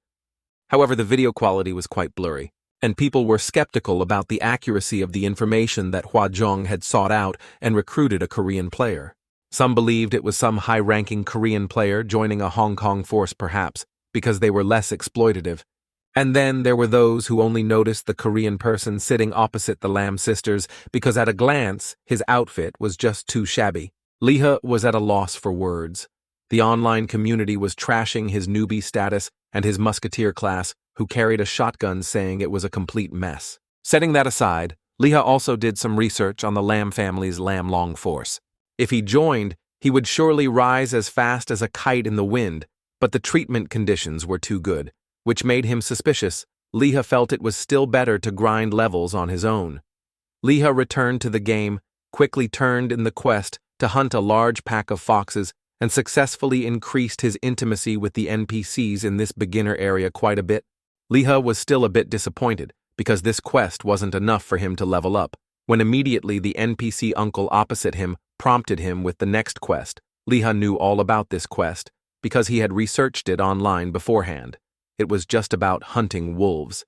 However, the video quality was quite blurry, and people were skeptical about the accuracy of the information that Hwajong had sought out and recruited a Korean player. Some believed it was some high-ranking Korean player joining a Hong Kong force perhaps, because they were less exploitative. And then there were those who only noticed the Korean person sitting opposite the Lam sisters because at a glance, his outfit was just too shabby. Liha was at a loss for words. The online community was trashing his newbie status and his musketeer class, who carried a shotgun, saying it was a complete mess. Setting that aside, Liha also did some research on the Lam family's Lam Long force. If he joined, he would surely rise as fast as a kite in the wind, but the treatment conditions were too good, which made him suspicious. Liha felt it was still better to grind levels on his own. Liha returned to the game, quickly turned in the quest to hunt a large pack of foxes, and successfully increased his intimacy with the NPCs in this beginner area quite a bit. Liha was still a bit disappointed, because this quest wasn't enough for him to level up, when immediately the NPC uncle opposite him prompted him with the next quest. Liha knew all about this quest, because he had researched it online beforehand. It was just about hunting wolves.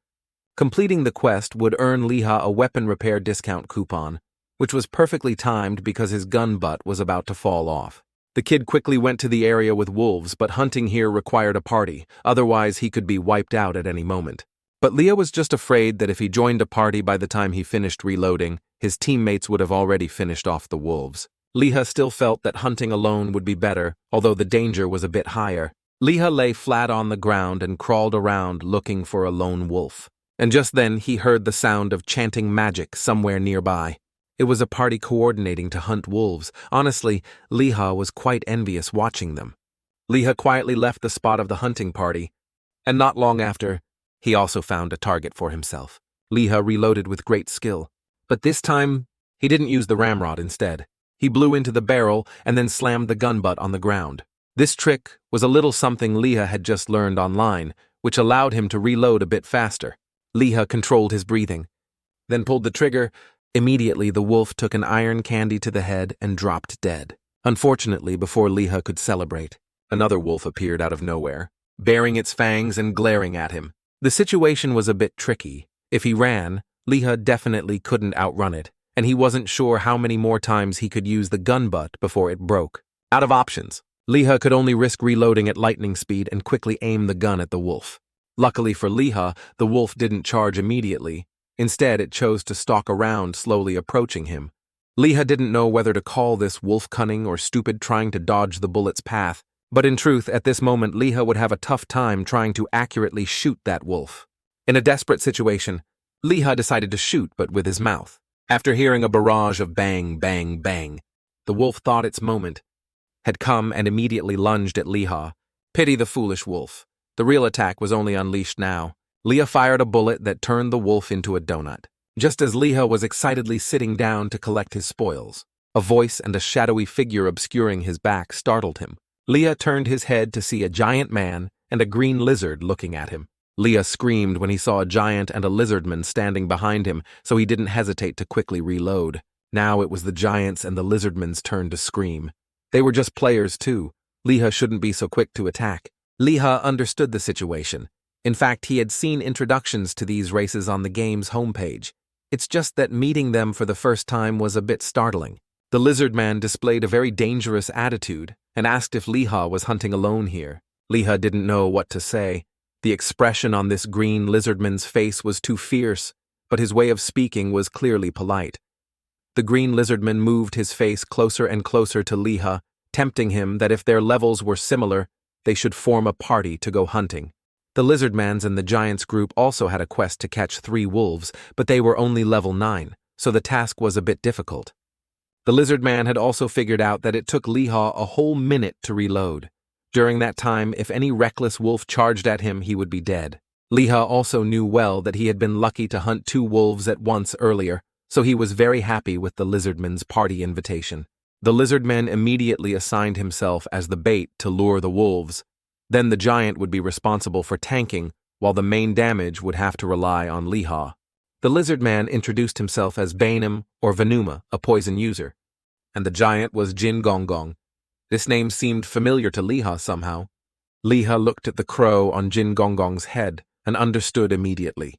Completing the quest would earn Liha a weapon repair discount coupon, which was perfectly timed because his gun butt was about to fall off. The kid quickly went to the area with wolves, but hunting here required a party, otherwise he could be wiped out at any moment. But Leah was just afraid that if he joined a party by the time he finished reloading, his teammates would have already finished off the wolves. Leah still felt that hunting alone would be better, although the danger was a bit higher. Leah lay flat on the ground and crawled around looking for a lone wolf. And just then he heard the sound of chanting magic somewhere nearby. It was a party coordinating to hunt wolves. Honestly, Leah was quite envious watching them. Leah quietly left the spot of the hunting party, and not long after, he also found a target for himself. Leah reloaded with great skill, but this time, he didn't use the ramrod instead. He blew into the barrel and then slammed the gun butt on the ground. This trick was a little something Leah had just learned online, which allowed him to reload a bit faster. Leah controlled his breathing, then pulled the trigger. Immediately, the wolf took an iron candy to the head and dropped dead. Unfortunately, before Leah could celebrate, another wolf appeared out of nowhere, baring its fangs and glaring at him. The situation was a bit tricky. If he ran, Leah definitely couldn't outrun it, and he wasn't sure how many more times he could use the gun butt before it broke. Out of options, Leah could only risk reloading at lightning speed and quickly aim the gun at the wolf. Luckily for Leah, the wolf didn't charge immediately. Instead, it chose to stalk around, slowly approaching him. Leah didn't know whether to call this wolf cunning or stupid trying to dodge the bullet's path, but in truth, at this moment, Leah would have a tough time trying to accurately shoot that wolf. In a desperate situation, Leah decided to shoot, but with his mouth. After hearing a barrage of bang, bang, bang, the wolf thought its moment had come and immediately lunged at Leah. Pity the foolish wolf. The real attack was only unleashed now. Leah fired a bullet that turned the wolf into a donut. Just as Leah was excitedly sitting down to collect his spoils, a voice and a shadowy figure obscuring his back startled him. Leah turned his head to see a giant man and a green lizard looking at him. Leah screamed when he saw a giant and a lizardman standing behind him, so he didn't hesitate to quickly reload. Now it was the giant's and the lizardman's turn to scream. They were just players too. Leah shouldn't be so quick to attack. Leah understood the situation. In fact, he had seen introductions to these races on the game's homepage. It's just that meeting them for the first time was a bit startling. The lizard man displayed a very dangerous attitude and asked if Leah was hunting alone here. Leah didn't know what to say. The expression on this green lizardman's face was too fierce, but his way of speaking was clearly polite. The green lizardman moved his face closer and closer to Leah, tempting him that if their levels were similar, they should form a party to go hunting. The lizardman's and the giant's group also had a quest to catch 3 wolves, but they were only level 9, so the task was a bit difficult. The lizardman had also figured out that it took Leah a whole minute to reload. During that time, if any reckless wolf charged at him, he would be dead. Leah also knew well that he had been lucky to hunt 2 wolves at once earlier, so he was very happy with the lizardman's party invitation. The lizardman immediately assigned himself as the bait to lure the wolves. Then the giant would be responsible for tanking, while the main damage would have to rely on Leah. The lizardman introduced himself as Bainum or Venuma, a poison user, and the giant was Jin Gonggong. This name seemed familiar to Leah somehow. Leah looked at the crow on Jin Gonggong's head and understood immediately.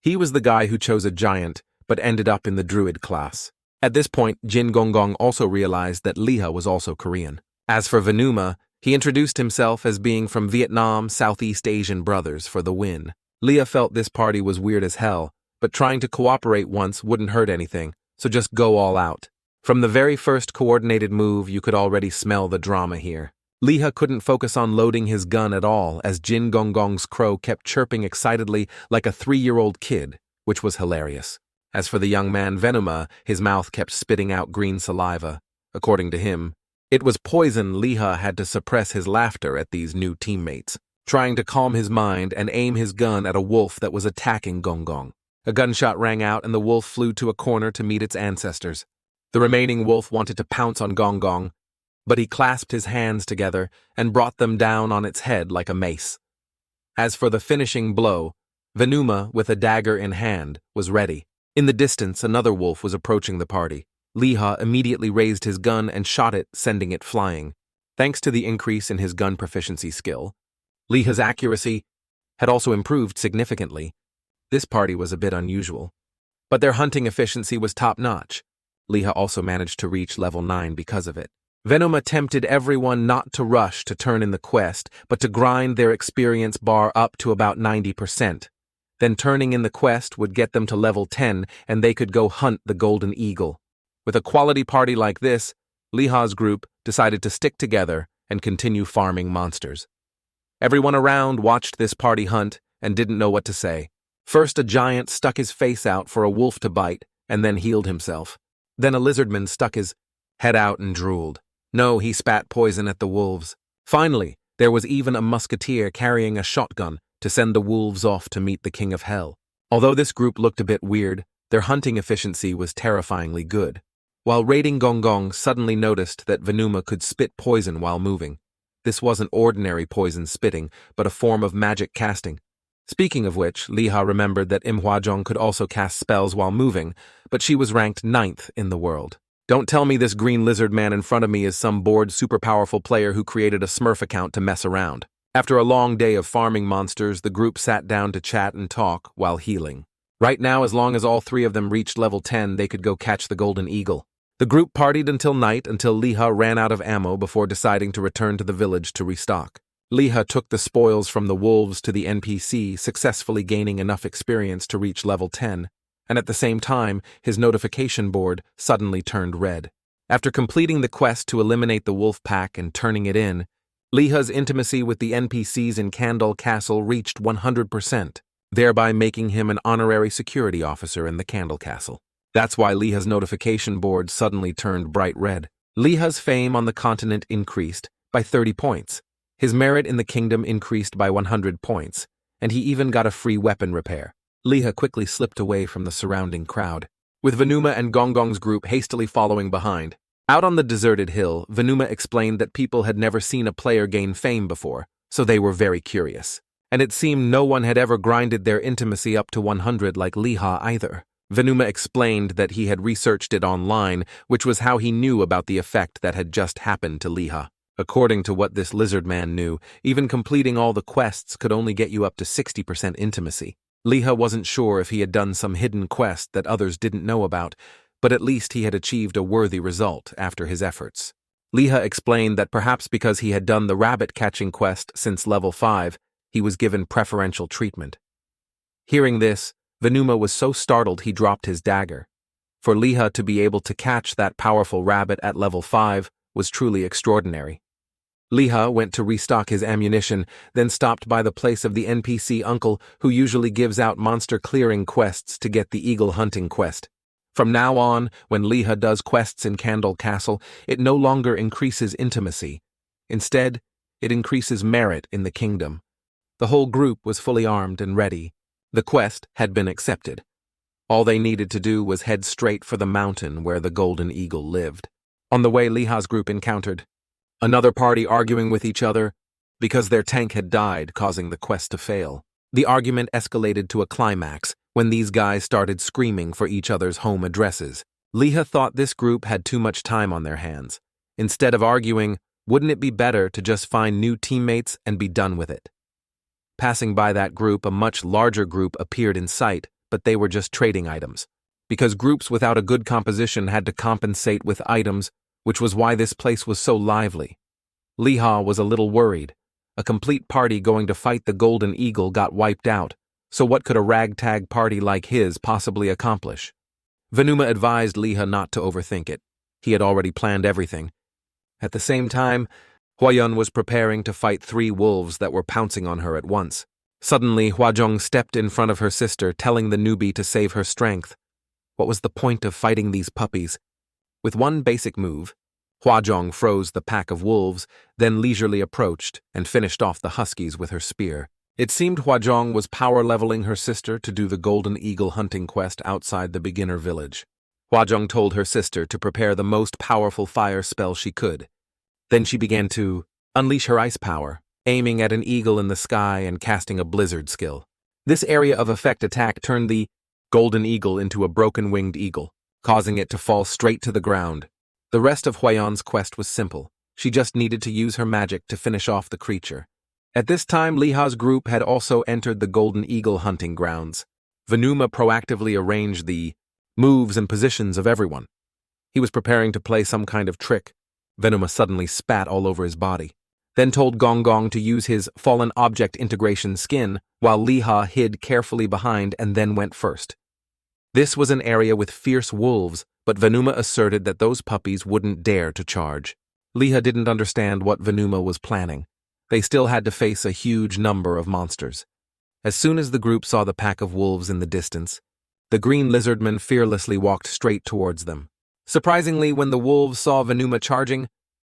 He was the guy who chose a giant, but ended up in the druid class. At this point, Jin Gonggong also realized that Leah was also Korean. As for Venuma, he introduced himself as being from Vietnam, Southeast Asian brothers for the win. Leah felt this party was weird as hell, but trying to cooperate once wouldn't hurt anything, so just go all out. From the very first coordinated move, you could already smell the drama here. Leah couldn't focus on loading his gun at all as Jin Gonggong's crow kept chirping excitedly like a 3-year-old kid, which was hilarious. As for the young man Venuma, his mouth kept spitting out green saliva. According to him, it was poison. Leah had to suppress his laughter at these new teammates, trying to calm his mind and aim his gun at a wolf that was attacking Gonggong. A gunshot rang out and the wolf flew to a corner to meet its ancestors. The remaining wolf wanted to pounce on Gonggong, but he clasped his hands together and brought them down on its head like a mace. As for the finishing blow, Venuma, with a dagger in hand, was ready. In the distance, another wolf was approaching the party. Leah immediately raised his gun and shot it, sending it flying. Thanks to the increase in his gun proficiency skill, Leah's accuracy had also improved significantly. This party was a bit unusual, but their hunting efficiency was top-notch. Liha also managed to reach level 9 because of it. Venuma tempted everyone not to rush to turn in the quest, but to grind their experience bar up to about 90%. Then turning in the quest would get them to level 10 and they could go hunt the golden eagle. With a quality party like this, Liha's group decided to stick together and continue farming monsters. Everyone around watched this party hunt and didn't know what to say. First, a giant stuck his face out for a wolf to bite and then healed himself. Then a lizardman stuck his head out and drooled. No, he spat poison at the wolves. Finally, there was even a musketeer carrying a shotgun to send the wolves off to meet the king of hell. Although this group looked a bit weird, their hunting efficiency was terrifyingly good. While raiding Gonggong suddenly noticed that Venuma could spit poison while moving. This wasn't ordinary poison spitting, but a form of magic casting. Speaking of which, Liha remembered that Hwajong could also cast spells while moving, but she was ranked 9th in the world. Don't tell me this green lizard man in front of me is some bored super powerful player who created a Smurf account to mess around. After a long day of farming monsters, the group sat down to chat and talk while healing. Right now, as long as all 3 of them reached level 10, they could go catch the golden eagle. The group partied until night until Liha ran out of ammo before deciding to return to the village to restock. Liha took the spoils from the wolves to the NPC, successfully gaining enough experience to reach level 10, and at the same time, his notification board suddenly turned red. After completing the quest to eliminate the wolf pack and turning it in, Liha's intimacy with the NPCs in Candle Castle reached 100%, thereby making him an honorary security officer in the Candle Castle. That's why Liha's notification board suddenly turned bright red. Liha's fame on the continent increased by 30 points. His merit in the kingdom increased by 100 points, and he even got a free weapon repair. Liha quickly slipped away from the surrounding crowd, with Venuma and Gonggong's group hastily following behind. Out on the deserted hill, Venuma explained that people had never seen a player gain fame before, so they were very curious. And it seemed no one had ever grinded their intimacy up to 100 like Liha either. Venuma explained that he had researched it online, which was how he knew about the effect that had just happened to Liha. According to what this lizard man knew, even completing all the quests could only get you up to 60% intimacy. Liha wasn't sure if he had done some hidden quest that others didn't know about, but at least he had achieved a worthy result after his efforts. Liha explained that perhaps because he had done the rabbit-catching quest since level 5, he was given preferential treatment. Hearing this, Venuma was so startled he dropped his dagger. For Liha to be able to catch that powerful rabbit at level 5 was truly extraordinary. Liha went to restock his ammunition, then stopped by the place of the NPC uncle who usually gives out monster clearing quests to get the eagle hunting quest. From now on, when Liha does quests in Candle Castle, it no longer increases intimacy. Instead, it increases merit in the kingdom. The whole group was fully armed and ready. The quest had been accepted. All they needed to do was head straight for the mountain where the golden eagle lived. On the way, Liha's group encountered another party arguing with each other because their tank had died, causing the quest to fail. The argument escalated to a climax when these guys started screaming for each other's home addresses. Liha thought this group had too much time on their hands. Instead of arguing, wouldn't it be better to just find new teammates and be done with it? Passing by that group, a much larger group appeared in sight, but they were just trading items. Because groups without a good composition had to compensate with items, which was why this place was so lively. Liha was a little worried. A complete party going to fight the golden eagle got wiped out, so what could a ragtag party like his possibly accomplish? Venuma advised Liha not to overthink it. He had already planned everything. At the same time, Hwayun was preparing to fight 3 wolves that were pouncing on her at once. Suddenly, Hwajong stepped in front of her sister, telling the newbie to save her strength. What was the point of fighting these puppies? With one basic move, Hwajong froze the pack of wolves, then leisurely approached and finished off the huskies with her spear. It seemed Hwajong was power-leveling her sister to do the golden eagle hunting quest outside the beginner village. Hwajong told her sister to prepare the most powerful fire spell she could. Then she began to unleash her ice power, aiming at an eagle in the sky and casting a blizzard skill. This area of effect attack turned the golden eagle into a broken-winged eagle, causing it to fall straight to the ground. The rest of Hwayun's quest was simple. She just needed to use her magic to finish off the creature. At this time, Liha's group had also entered the golden eagle hunting grounds. Venuma proactively arranged the moves and positions of everyone. He was preparing to play some kind of trick. Venuma suddenly spat all over his body, then told Gong Gong to use his fallen object integration skin while Liha hid carefully behind and then went first. This was an area with fierce wolves, but Venuma asserted that those puppies wouldn't dare to charge. Liha didn't understand what Venuma was planning. They still had to face a huge number of monsters. As soon as the group saw the pack of wolves in the distance, the green lizardmen fearlessly walked straight towards them. Surprisingly, when the wolves saw Venuma charging,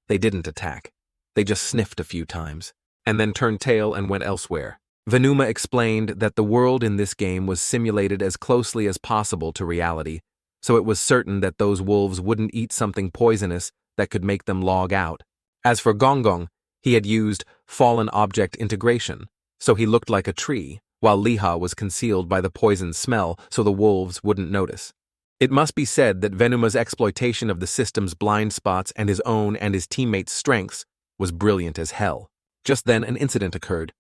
they didn't attack. They just sniffed a few times, and then turned tail and went elsewhere. Venuma explained that the world in this game was simulated as closely as possible to reality, so it was certain that those wolves wouldn't eat something poisonous that could make them log out. As for Gong Gong, he had used fallen object integration, so he looked like a tree, while Liha was concealed by the poison smell so the wolves wouldn't notice. It must be said that Venuma's exploitation of the system's blind spots and his own and his teammates' strengths was brilliant as hell. Just then an incident occurred.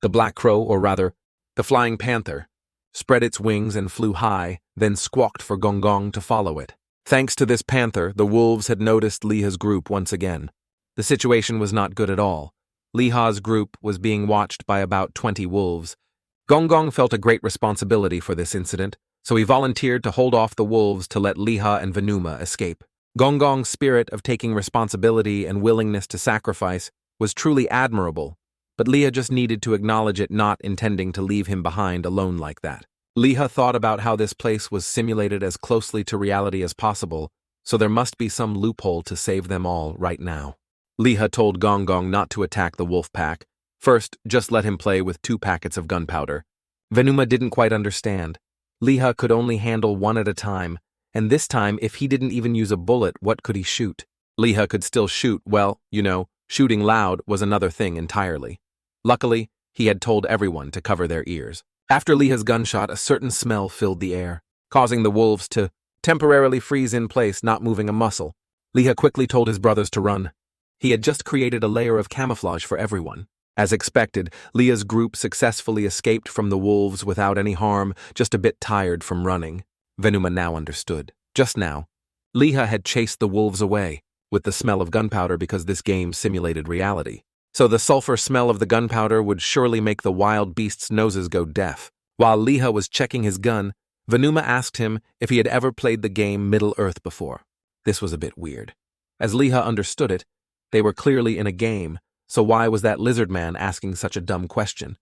The black crow, or rather, the flying panther, spread its wings and flew high, then squawked for Gong Gong to follow it. Thanks to this panther, the wolves had noticed Liha's group once again. The situation was not good at all. Liha's group was being watched by about 20 wolves. Gong Gong felt a great responsibility for this incident, so he volunteered to hold off the wolves to let Liha and Venuma escape. Gong Gong's spirit of taking responsibility and willingness to sacrifice was truly admirable, but Liha just needed to acknowledge it, not intending to leave him behind alone like that. Liha thought about how this place was simulated as closely to reality as possible, so there must be some loophole to save them all right now. Liha told Gong Gong not to attack the wolf pack. First, just let him play with 2 packets of gunpowder. Venuma didn't quite understand. Liha could only handle 1 at a time, and this time, if he didn't even use a bullet, what could he shoot? Liha could still shoot, well, shooting loud was another thing entirely. Luckily, he had told everyone to cover their ears. After Liha's gunshot, a certain smell filled the air, causing the wolves to temporarily freeze in place, not moving a muscle. Liha quickly told his brothers to run. He had just created a layer of camouflage for everyone. As expected, Liha's group successfully escaped from the wolves without any harm, just a bit tired from running. Venuma now understood. Just now, Liha had chased the wolves away with the smell of gunpowder because this game simulated reality. So the sulfur smell of the gunpowder would surely make the wild beasts' noses go deaf. While Liha was checking his gun, Venuma asked him if he had ever played the game Middle-earth before. This was a bit weird. As Liha understood it, they were clearly in a game, so why was that lizard man asking such a dumb question?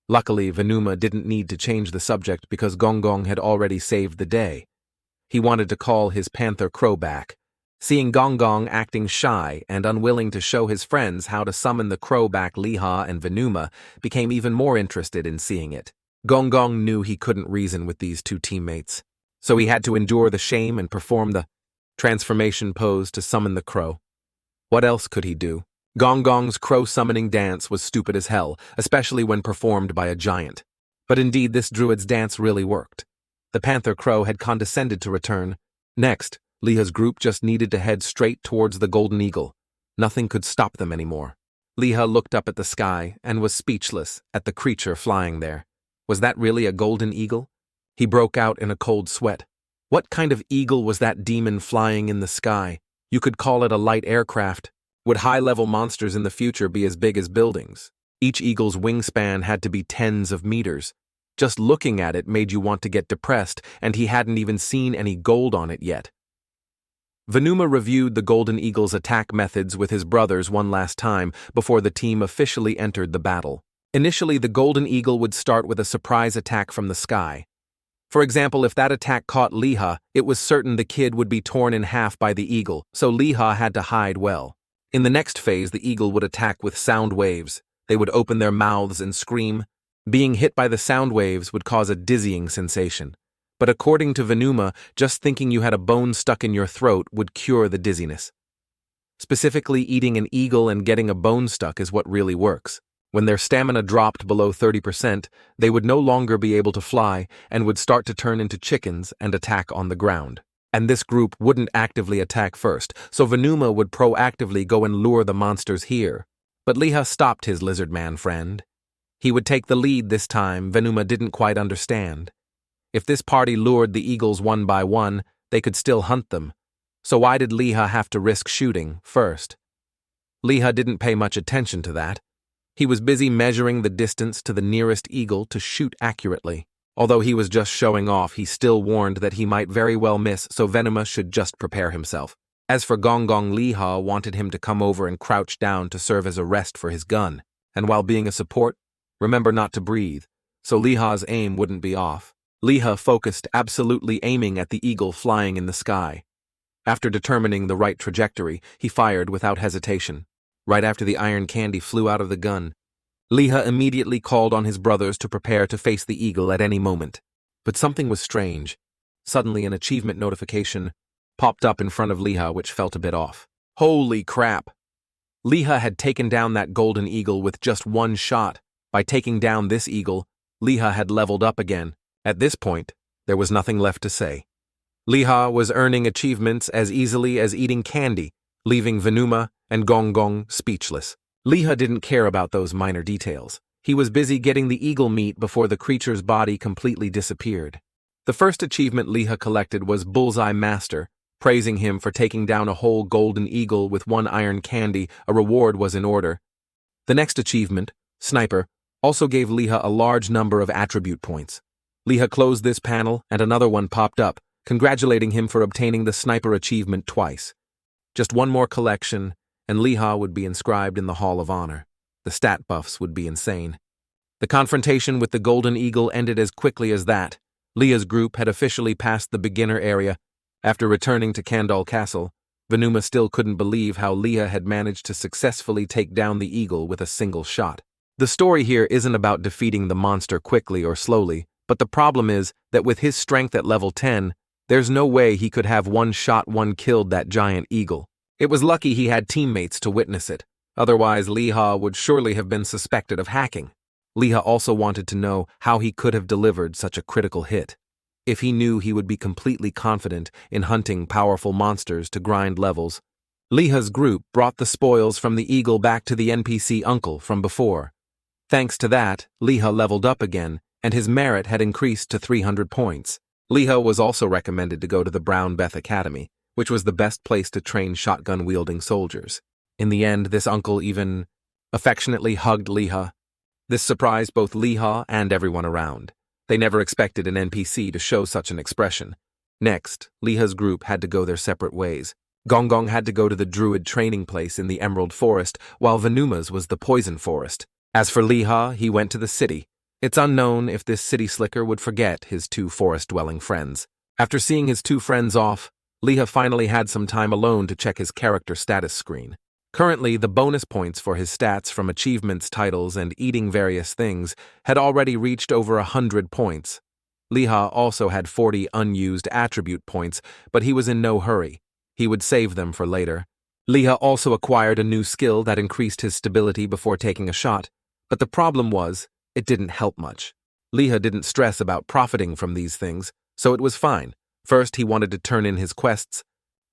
Luckily, Venuma didn't need to change the subject because Gong Gong had already saved the day. He wanted to call his panther crow back. Seeing Gong Gong acting shy and unwilling to show his friends how to summon the crow back, Liha and Venuma became even more interested in seeing it. Gong Gong knew he couldn't reason with these 2 teammates, so he had to endure the shame and perform the transformation pose to summon the crow. What else could he do? Gong Gong's crow summoning dance was stupid as hell, especially when performed by a giant. But indeed, this druid's dance really worked. The panther crow had condescended to return. Next, Liha's group just needed to head straight towards the golden eagle. Nothing could stop them anymore. Liha looked up at the sky and was speechless at the creature flying there. Was that really a golden eagle? He broke out in a cold sweat. What kind of eagle was that demon flying in the sky? You could call it a light aircraft. Would high-level monsters in the future be as big as buildings? Each eagle's wingspan had to be tens of meters. Just looking at it made you want to get depressed, and he hadn't even seen any gold on it yet. Venuma reviewed the Golden Eagle's attack methods with his brothers one last time before the team officially entered the battle. Initially, the Golden Eagle would start with a surprise attack from the sky. For example, if that attack caught Liha, it was certain the kid would be torn in half by the eagle, so Liha had to hide well. In the next phase, the eagle would attack with sound waves. They would open their mouths and scream. Being hit by the sound waves would cause a dizzying sensation. But according to Venuma, just thinking you had a bone stuck in your throat would cure the dizziness. Specifically, eating an eagle and getting a bone stuck is what really works. When their stamina dropped below 30%, they would no longer be able to fly and would start to turn into chickens and attack on the ground. And this group wouldn't actively attack first, so Venuma would proactively go and lure the monsters here. But Liha stopped his lizard man friend. He would take the lead this time. Venuma didn't quite understand. If this party lured the eagles one by one, they could still hunt them. So why did Liha have to risk shooting first? Liha didn't pay much attention to that. He was busy measuring the distance to the nearest eagle to shoot accurately. Although he was just showing off, he still warned that he might very well miss, so Venuma should just prepare himself. As for Gonggong, Liha wanted him to come over and crouch down to serve as a rest for his gun, and while being a support, remember not to breathe, so Liha's aim wouldn't be off. Liha focused, absolutely aiming at the eagle flying in the sky. After determining the right trajectory, he fired without hesitation. Right after the iron candy flew out of the gun, Liha immediately called on his brothers to prepare to face the eagle at any moment. But something was strange. Suddenly an achievement notification popped up in front of Liha, which felt a bit off. Holy crap! Liha had taken down that golden eagle with just one shot. By taking down this eagle, Liha had leveled up again. At this point, there was nothing left to say. Liha was earning achievements as easily as eating candy, leaving Venuma and Gonggong speechless. Liha didn't care about those minor details. He was busy getting the eagle meat before the creature's body completely disappeared. The first achievement Liha collected was Bullseye Master, praising him for taking down a whole golden eagle with one iron candy. A reward was in order. The next achievement, Sniper, also gave Liha a large number of attribute points. Liha closed this panel and another one popped up, congratulating him for obtaining the Sniper achievement twice. Just one more collection, and Liha would be inscribed in the Hall of Honor. The stat buffs would be insane. The confrontation with the Golden Eagle ended as quickly as that. Liha's group had officially passed the beginner area. After returning to Kandal Castle, Venuma still couldn't believe how Liha had managed to successfully take down the eagle with a single shot. The story here isn't about defeating the monster quickly or slowly, but the problem is that with his strength at level 10, there's no way he could have one shot one killed that giant eagle. It was lucky he had teammates to witness it. Otherwise, Liha would surely have been suspected of hacking. Liha also wanted to know how he could have delivered such a critical hit. If he knew he would be completely confident in hunting powerful monsters to grind levels, Liha's group brought the spoils from the eagle back to the NPC uncle from before. Thanks to that, Liha leveled up again, and his merit had increased to 300 points. Liha was also recommended to go to the Brown Beth Academy, which was the best place to train shotgun-wielding soldiers. In the end, this uncle even affectionately hugged Liha. This surprised both Liha and everyone around. They never expected an NPC to show such an expression. Next, Liha's group had to go their separate ways. Gonggong had to go to the druid training place in the Emerald Forest, while Venuma's was the Poison Forest. As for Liha, he went to the city. It's unknown if this city slicker would forget his two forest-dwelling friends. After seeing his two friends off, Liha finally had some time alone to check his character status screen. Currently, the bonus points for his stats from achievements, titles, and eating various things had already reached over 100 points. Liha also had 40 unused attribute points, but he was in no hurry. He would save them for later. Liha also acquired a new skill that increased his stability before taking a shot, but the problem was, it didn't help much. Liha didn't stress about profiting from these things, so it was fine. First, he wanted to turn in his quests.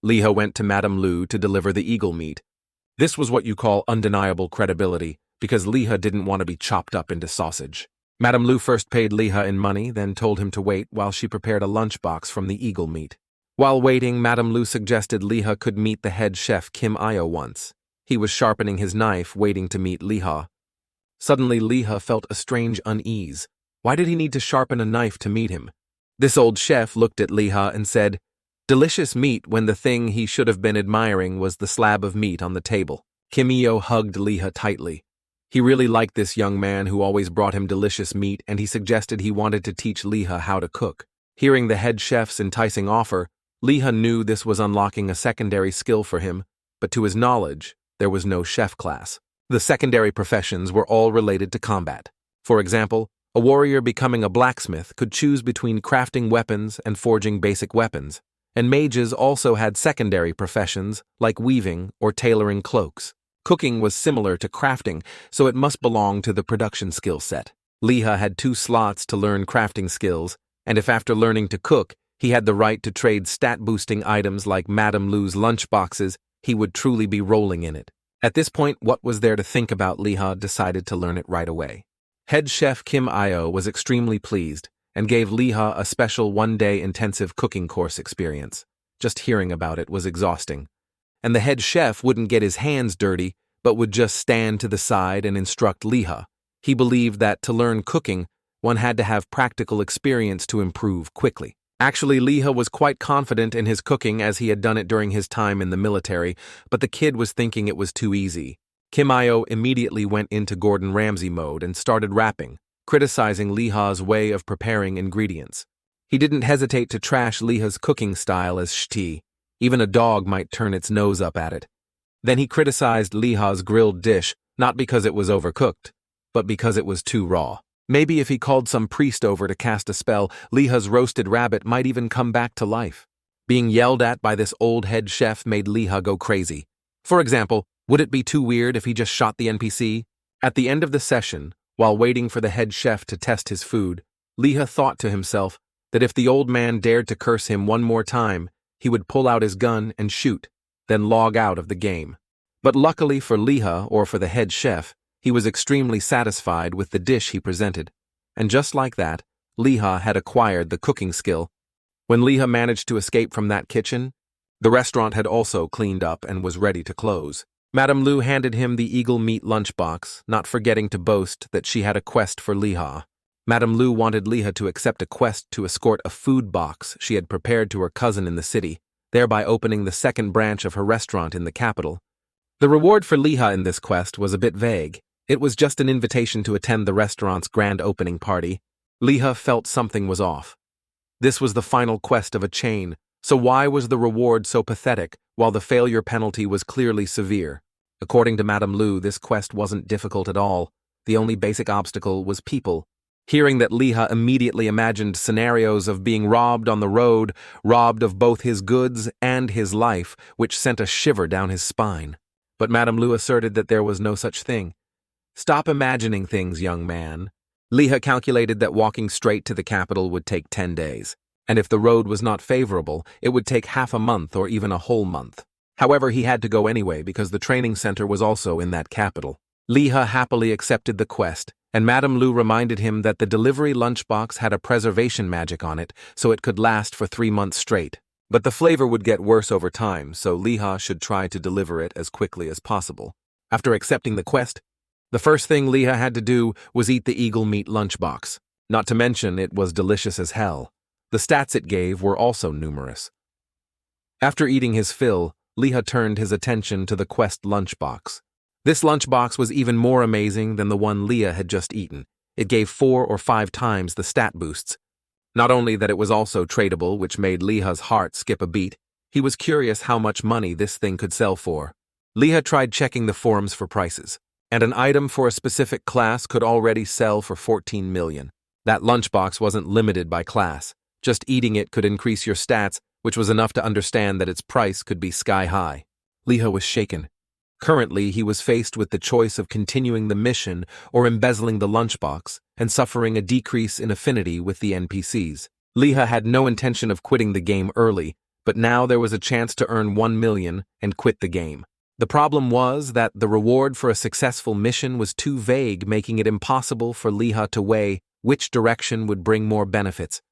Liha went to Madame Lu to deliver the eagle meat. This was what you call undeniable credibility, because Liha didn't want to be chopped up into sausage. Madame Lu first paid Liha in money, then told him to wait while she prepared a lunchbox from the eagle meat. While waiting, Madame Lu suggested Liha could meet the head chef Kim Io once. He was sharpening his knife, waiting to meet Liha. Suddenly, Liha felt a strange unease. Why did he need to sharpen a knife to meet him? This old chef looked at Liha and said, "Delicious meat," when the thing he should have been admiring was the slab of meat on the table. Kim Io hugged Liha tightly. He really liked this young man who always brought him delicious meat, and he suggested he wanted to teach Liha how to cook. Hearing the head chef's enticing offer, Liha knew this was unlocking a secondary skill for him, but to his knowledge, there was no chef class. The secondary professions were all related to combat. For example, a warrior becoming a blacksmith could choose between crafting weapons and forging basic weapons, and mages also had secondary professions like weaving or tailoring cloaks. Cooking was similar to crafting, so it must belong to the production skill set. Liha had 2 slots to learn crafting skills, and if after learning to cook, he had the right to trade stat-boosting items like Madame Lu's lunchboxes, he would truly be rolling in it. At this point, what was there to think about? Liha decided to learn it right away. Head chef Kim Io was extremely pleased, and gave Liha a special one-day intensive cooking course experience. Just hearing about it was exhausting. And the head chef wouldn't get his hands dirty, but would just stand to the side and instruct Liha. He believed that to learn cooking, one had to have practical experience to improve quickly. Actually, Liha was quite confident in his cooking as he had done it during his time in the military, but the kid was thinking it was too easy. Kim Io immediately went into Gordon Ramsay mode and started rapping, criticizing Liha's way of preparing ingredients. He didn't hesitate to trash Liha's cooking style as shti. Even a dog might turn its nose up at it. Then he criticized Liha's grilled dish, not because it was overcooked, but because it was too raw. Maybe if he called some priest over to cast a spell, Liha's roasted rabbit might even come back to life. Being yelled at by this old head chef made Liha go crazy. For example, would it be too weird if he just shot the NPC? At the end of the session, while waiting for the head chef to test his food, Liha thought to himself that if the old man dared to curse him one more time, he would pull out his gun and shoot, then log out of the game. But luckily for Liha or for the head chef, he was extremely satisfied with the dish he presented. And just like that, Liha had acquired the cooking skill. When Liha managed to escape from that kitchen, the restaurant had also cleaned up and was ready to close. Madame Lu handed him the eagle meat lunchbox, not forgetting to boast that she had a quest for Liha. Madame Lu wanted Liha to accept a quest to escort a food box she had prepared to her cousin in the city, thereby opening the second branch of her restaurant in the capital. The reward for Liha in this quest was a bit vague. It was just an invitation to attend the restaurant's grand opening party. Liha felt something was off. This was the final quest of a chain, so why was the reward so pathetic while the failure penalty was clearly severe? According to Madame Lu, this quest wasn't difficult at all. The only basic obstacle was people. Hearing that, Liha immediately imagined scenarios of being robbed on the road, robbed of both his goods and his life, which sent a shiver down his spine. But Madame Lu asserted that there was no such thing. Stop imagining things, young man. Liha calculated that walking straight to the capital would take 10 days, and if the road was not favorable, it would take half a month or even a whole month. However, he had to go anyway because the training center was also in that capital. Liha happily accepted the quest, and Madame Lu reminded him that the delivery lunchbox had a preservation magic on it, so it could last for 3 months straight. But the flavor would get worse over time, so Liha should try to deliver it as quickly as possible. After accepting the quest, the first thing Liha had to do was eat the eagle meat lunchbox. Not to mention, it was delicious as hell. The stats it gave were also numerous. After eating his fill, Liha turned his attention to the quest lunchbox. This lunchbox was even more amazing than the one Liha had just eaten. It gave 4 or 5 times the stat boosts. Not only that, it was also tradable, which made Liha's heart skip a beat. He was curious how much money this thing could sell for. Liha tried checking the forums for prices, and an item for a specific class could already sell for 14 million. That lunchbox wasn't limited by class. Just eating it could increase your stats, which was enough to understand that its price could be sky high. Liha was shaken. Currently, he was faced with the choice of continuing the mission or embezzling the lunchbox and suffering a decrease in affinity with the NPCs. Liha had no intention of quitting the game early, but now there was a chance to earn 1 million and quit the game. The problem was that the reward for a successful mission was too vague, making it impossible for Liha to weigh which direction would bring more benefits.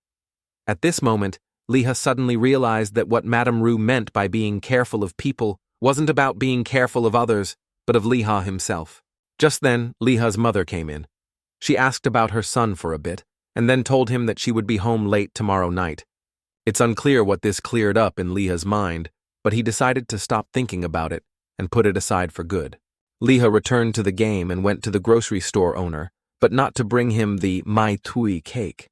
At this moment, Liha suddenly realized that what Madame Ru meant by being careful of people wasn't about being careful of others, but of Liha himself. Just then, Liha's mother came in. She asked about her son for a bit, and then told him that she would be home late tomorrow night. It's unclear what this cleared up in Liha's mind, but he decided to stop thinking about it and put it aside for good. Liha returned to the game and went to the grocery store owner, but not to bring him the Mai Tui cake.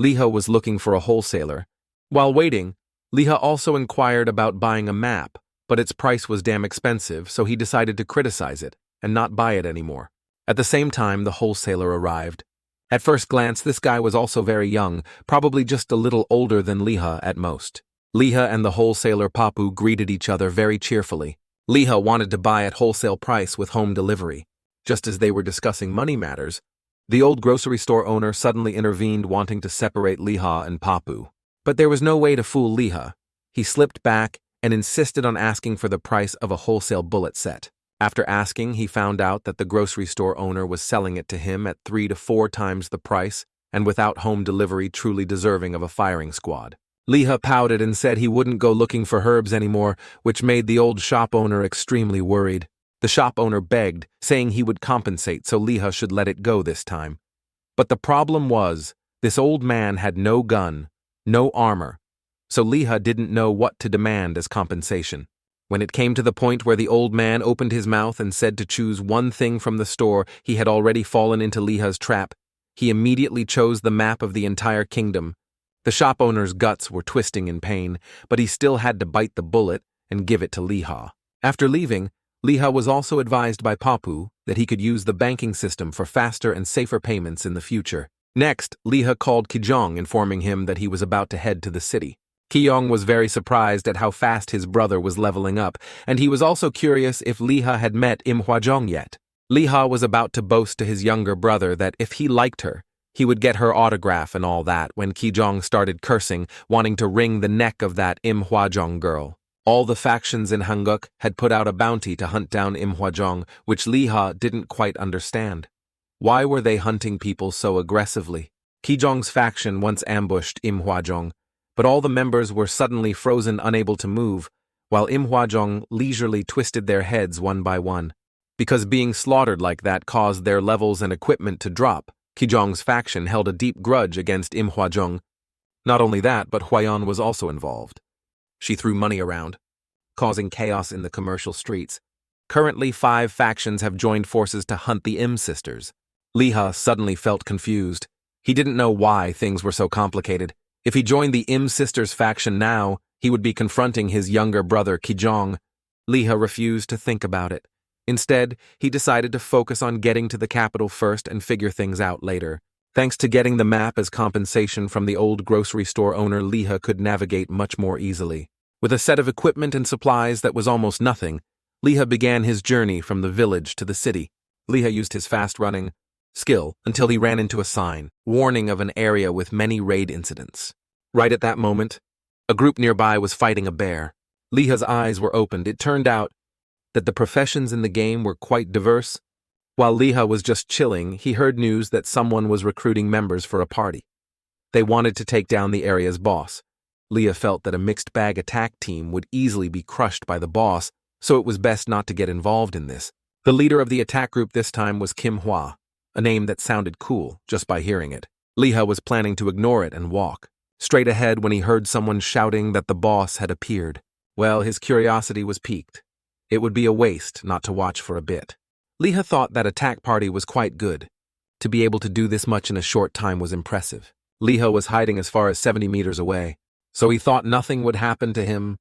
Liha was looking for a wholesaler. While waiting, Liha also inquired about buying a map, but its price was damn expensive, so he decided to criticize it and not buy it anymore. At the same time, the wholesaler arrived. At first glance, this guy was also very young, probably just a little older than Liha at most. Liha and the wholesaler Papu greeted each other very cheerfully. Liha wanted to buy at wholesale price with home delivery. Just as they were discussing money matters, the old grocery store owner suddenly intervened, wanting to separate Liha and Papu. But there was no way to fool Liha. He slipped back and insisted on asking for the price of a wholesale bullet set. After asking, he found out that the grocery store owner was selling it to him at 3 to 4 times the price and without home delivery truly deserving of a firing squad. Liha pouted and said he wouldn't go looking for herbs anymore, which made the old shop owner extremely worried. The shop owner begged, saying he would compensate so Liha should let it go this time. But the problem was, this old man had no gun, no armor, so Liha didn't know what to demand as compensation. When it came to the point where the old man opened his mouth and said to choose one thing from the store, he had already fallen into Liha's trap. He immediately chose the map of the entire kingdom. The shop owner's guts were twisting in pain, but he still had to bite the bullet and give it to Liha. After leaving, Liha was also advised by Papu that he could use the banking system for faster and safer payments in the future. Next, Liha called Kijong, informing him that he was about to head to the city. Kijong was very surprised at how fast his brother was leveling up, and he was also curious if Liha had met Im Hwajong yet. Liha was about to boast to his younger brother that if he liked her, he would get her autograph and all that when Kijong started cursing, wanting to wring the neck of that Im Hwajong girl. All the factions in Hanguk had put out a bounty to hunt down Im Hwajong, which Liha didn't quite understand. Why were they hunting people so aggressively? Kijong's faction once ambushed Im Hwajong, but all the members were suddenly frozen, unable to move, while Im Hwajong leisurely twisted their heads one by one. Because being slaughtered like that caused their levels and equipment to drop, Kijong's faction held a deep grudge against Im Hwajong. Not only that, but Hwayeon was also involved. She threw money around, causing chaos in the commercial streets. Currently, 5 factions have joined forces to hunt the Im sisters. Liha suddenly felt confused. He didn't know why things were so complicated. If he joined the Im sisters faction now, he would be confronting his younger brother Kijong. Liha refused to think about it. Instead, he decided to focus on getting to the capital first and figure things out later. Thanks to getting the map as compensation from the old grocery store owner, Liha could navigate much more easily. With a set of equipment and supplies that was almost nothing, Liha began his journey from the village to the city. Liha used his fast-running skill until he ran into a sign, warning of an area with many raid incidents. Right at that moment, a group nearby was fighting a bear. Liha's eyes were opened. It turned out that the professions in the game were quite diverse. While Liha was just chilling, he heard news that someone was recruiting members for a party. They wanted to take down the area's boss. Liha felt that a mixed-bag attack team would easily be crushed by the boss, so it was best not to get involved in this. The leader of the attack group this time was Kim Hwa, a name that sounded cool just by hearing it. Liha was planning to ignore it and walk straight ahead when he heard someone shouting that the boss had appeared. Well, his curiosity was piqued. It would be a waste not to watch for a bit. Liha thought that attack party was quite good. To be able to do this much in a short time was impressive. Liha was hiding as far as 70 meters away, so he thought nothing would happen to him,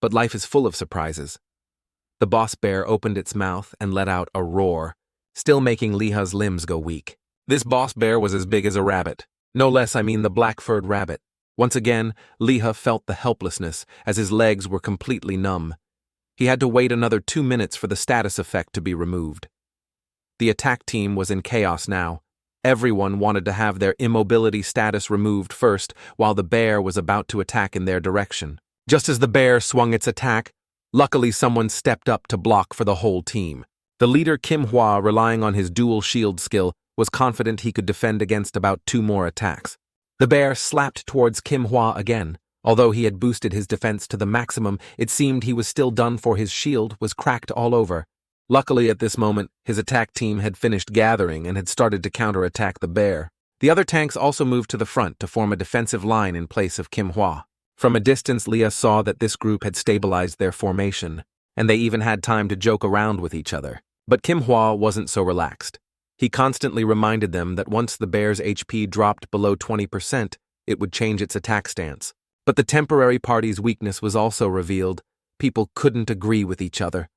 but life is full of surprises. The boss bear opened its mouth and let out a roar, still making Liha's limbs go weak. This boss bear was as big as a rabbit. No less, the black-furred rabbit. Once again, Liha felt the helplessness as his legs were completely numb. He had to wait another 2 minutes for the status effect to be removed. The attack team was in chaos now. Everyone wanted to have their immobility status removed first, while the bear was about to attack in their direction. Just as the bear swung its attack, luckily someone stepped up to block for the whole team. The leader Kim Hwa, relying on his dual shield skill, was confident he could defend against about 2 more attacks. The bear slapped towards Kim Hwa again. Although he had boosted his defense to the maximum, it seemed he was still done, for his shield was cracked all over. Luckily at this moment, his attack team had finished gathering and had started to counterattack the bear. The other tanks also moved to the front to form a defensive line in place of Kim Hwa. From a distance, Liha saw that this group had stabilized their formation, and they even had time to joke around with each other. But Kim Hwa wasn't so relaxed. He constantly reminded them that once the bear's HP dropped below 20%, it would change its attack stance. But the temporary party's weakness was also revealed. People couldn't agree with each other.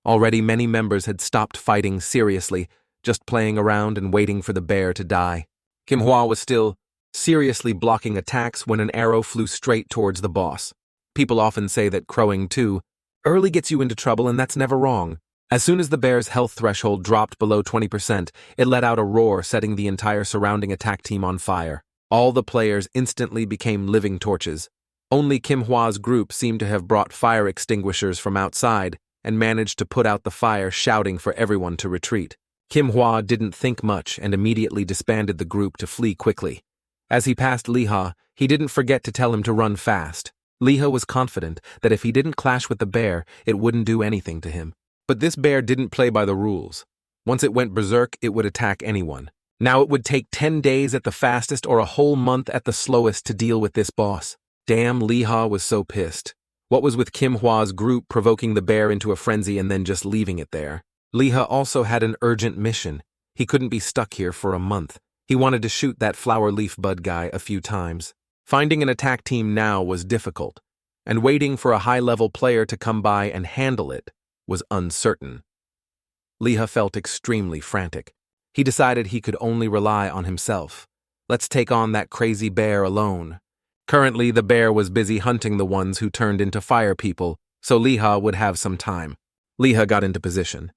Already many members had stopped fighting seriously, just playing around and waiting for the bear to die. Kim Hwa was still seriously blocking attacks when an arrow flew straight towards the boss. People often say that crowing too early gets you into trouble, and that's never wrong. As soon as the bear's health threshold dropped below 20%, it let out a roar, setting the entire surrounding attack team on fire. All the players instantly became living torches. Only Kim Hwa's group seemed to have brought fire extinguishers from outside and managed to put out the fire, shouting for everyone to retreat. Kim Hwa didn't think much and immediately disbanded the group to flee quickly. As he passed Liha, he didn't forget to tell him to run fast. Liha was confident that if he didn't clash with the bear, it wouldn't do anything to him. But this bear didn't play by the rules. Once it went berserk, it would attack anyone. Now it would take 10 days at the fastest or a whole month at the slowest to deal with this boss. Damn, Liha was so pissed. What was with Kim Hwa's group provoking the bear into a frenzy and then just leaving it there? Liha also had an urgent mission. He couldn't be stuck here for a month. He wanted to shoot that flower leaf bud guy a few times. Finding an attack team now was difficult, and waiting for a high-level player to come by and handle it was uncertain. Liha felt extremely frantic. He decided he could only rely on himself. Let's take on that crazy bear alone. Currently, the bear was busy hunting the ones who turned into fire people, so Liha would have some time. Liha got into position,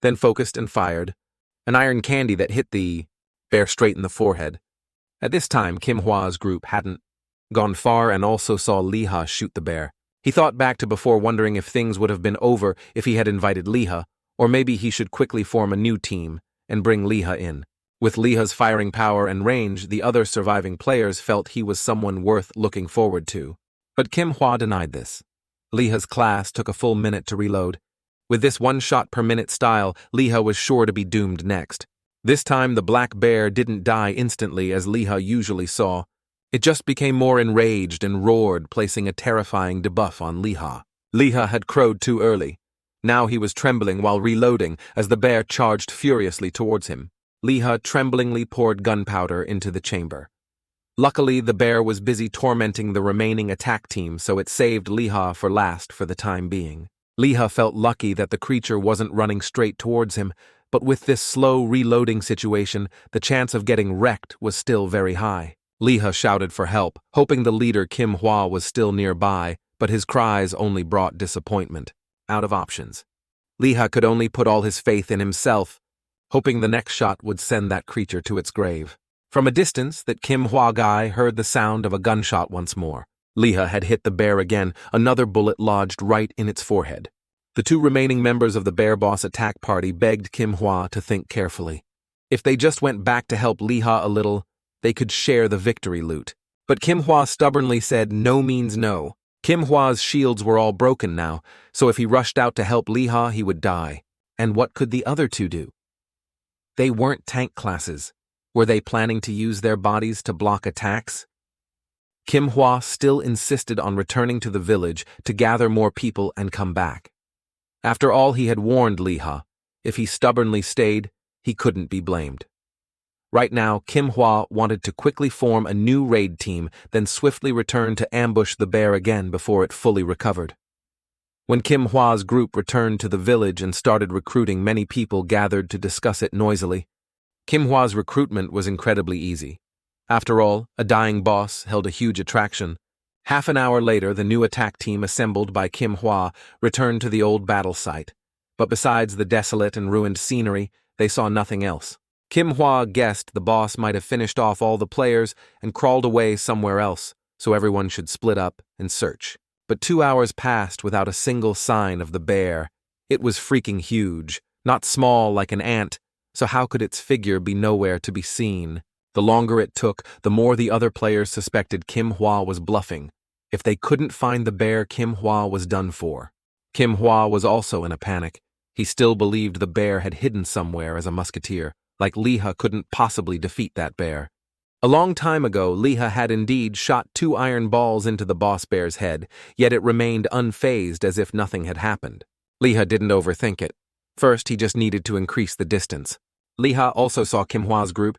then focused and fired, an iron candy that hit the bear straight in the forehead. At this time, Kim Hwa's group hadn't gone far and also saw Liha shoot the bear. He thought back to before, wondering if things would have been over if he had invited Liha, or maybe he should quickly form a new team and bring Liha in. With Liha's firing power and range, the other surviving players felt he was someone worth looking forward to. But Kim Hwa denied this. Liha's class took a full minute to reload. With this one-shot-per-minute style, Liha was sure to be doomed next. This time, the black bear didn't die instantly as Liha usually saw. It just became more enraged and roared, placing a terrifying debuff on Liha. Liha had crowed too early. Now he was trembling while reloading as the bear charged furiously towards him. Liha tremblingly poured gunpowder into the chamber. Luckily, the bear was busy tormenting the remaining attack team, so it saved Liha for last for the time being. Liha felt lucky that the creature wasn't running straight towards him, but with this slow reloading situation, the chance of getting wrecked was still very high. Liha shouted for help, hoping the leader Kim Hwa was still nearby, but his cries only brought disappointment. Out of options. Liha could only put all his faith in himself, hoping the next shot would send that creature to its grave. From a distance, that Kim Hwa guy heard the sound of a gunshot once more. Liha had hit the bear again, another bullet lodged right in its forehead. The two remaining members of the bear boss attack party begged Kim Hwa to think carefully. If they just went back to help Liha a little, they could share the victory loot. But Kim Hwa stubbornly said no means no. Kim Hwa's shields were all broken now, so if he rushed out to help Liha, he would die. And what could the other two do? They weren't tank classes. Were they planning to use their bodies to block attacks? Kim Hwa still insisted on returning to the village to gather more people and come back. After all, he had warned Liha. If he stubbornly stayed, he couldn't be blamed. Right now, Kim Hwa wanted to quickly form a new raid team, then swiftly return to ambush the bear again before it fully recovered. When Kim Hwa's group returned to the village and started recruiting, many people gathered to discuss it noisily. Kim Hwa's recruitment was incredibly easy. After all, a dying boss held a huge attraction. Half an hour later, the new attack team assembled by Kim Hwa returned to the old battle site. But besides the desolate and ruined scenery, they saw nothing else. Kim Hwa guessed the boss might have finished off all the players and crawled away somewhere else, so everyone should split up and search. But 2 hours passed without a single sign of the bear. It was freaking huge, not small like an ant, so how could its figure be nowhere to be seen? The longer it took, the more the other players suspected Kim Hwa was bluffing. If they couldn't find the bear, Kim Hwa was done for. Kim Hwa was also in a panic. He still believed the bear had hidden somewhere as a musketeer. Like Liha couldn't possibly defeat that bear. A long time ago, Liha had indeed shot 2 iron balls into the boss bear's head, yet it remained unfazed as if nothing had happened. Liha didn't overthink it. First, he just needed to increase the distance. Liha also saw Kim Hwa's group.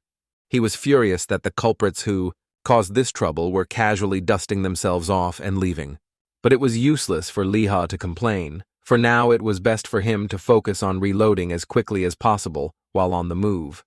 He was furious that the culprits who caused this trouble were casually dusting themselves off and leaving. But it was useless for Liha to complain. For now, it was best for him to focus on reloading as quickly as possible while on the move.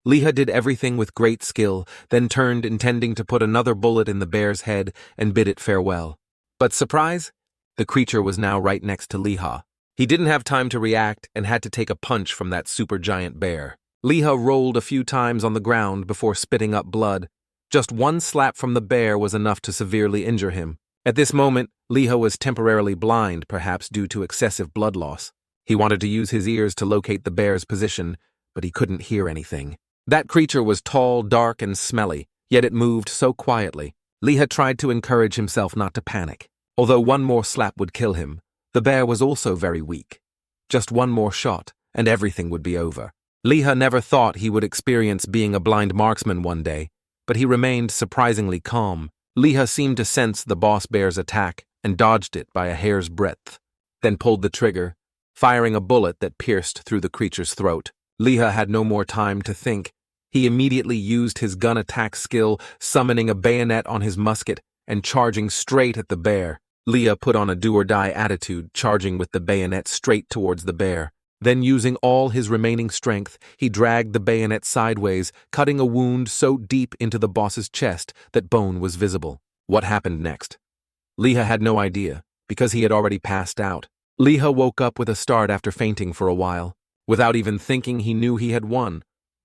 Liha did everything with great skill, then turned intending to put another bullet in the bear's head and bid it farewell. But surprise, the creature was now right next to Liha. He didn't have time to react and had to take a punch from that supergiant bear. Liha rolled a few times on the ground before spitting up blood. Just one slap from the bear was enough to severely injure him. At this moment, Liha was temporarily blind, perhaps due to excessive blood loss. He wanted to use his ears to locate the bear's position, but he couldn't hear anything. That creature was tall, dark, and smelly, yet it moved so quietly. Liha tried to encourage himself not to panic. Although one more slap would kill him, the bear was also very weak. Just one more shot, and everything would be over. Liha never thought he would experience being a blind marksman one day, but he remained surprisingly calm. Liha seemed to sense the boss bear's attack and dodged it by a hair's breadth, then pulled the trigger, firing a bullet that pierced through the creature's throat. Liha had no more time to think. He immediately used his gun attack skill, summoning a bayonet on his musket and charging straight at the bear. Liha put on a do-or-die attitude, charging with the bayonet straight towards the bear. Then, using all his remaining strength, he dragged the bayonet sideways, cutting a wound so deep into the boss's chest that bone was visible. What happened next? Liha had no idea, because he had already passed out. Liha woke up with a start after fainting for a while. Without even thinking, he knew he had won.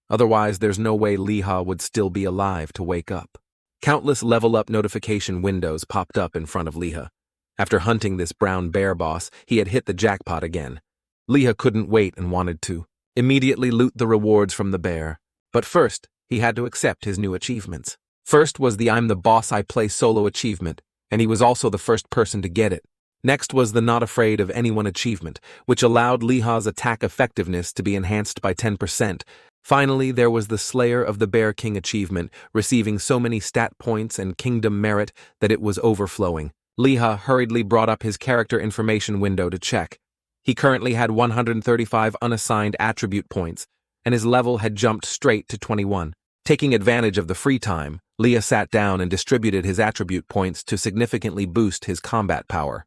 Otherwise, there's no way Liha would still be alive to wake up. Countless level-up notification windows popped up in front of Liha. After hunting this brown bear boss, he had hit the jackpot again. Liha couldn't wait and wanted to immediately loot the rewards from the bear. But first, he had to accept his new achievements. First was the I'm the Boss I Play solo achievement, and he was also the first person to get it. Next was the Not Afraid of Anyone achievement, which allowed Liha's attack effectiveness to be enhanced by 10%. Finally, there was the Slayer of the Bear King achievement, receiving so many stat points and kingdom merit that it was overflowing. Liha hurriedly brought up his character information window to check. He currently had 135 unassigned attribute points, and his level had jumped straight to 21. Taking advantage of the free time, Liha sat down and distributed his attribute points to significantly boost his combat power.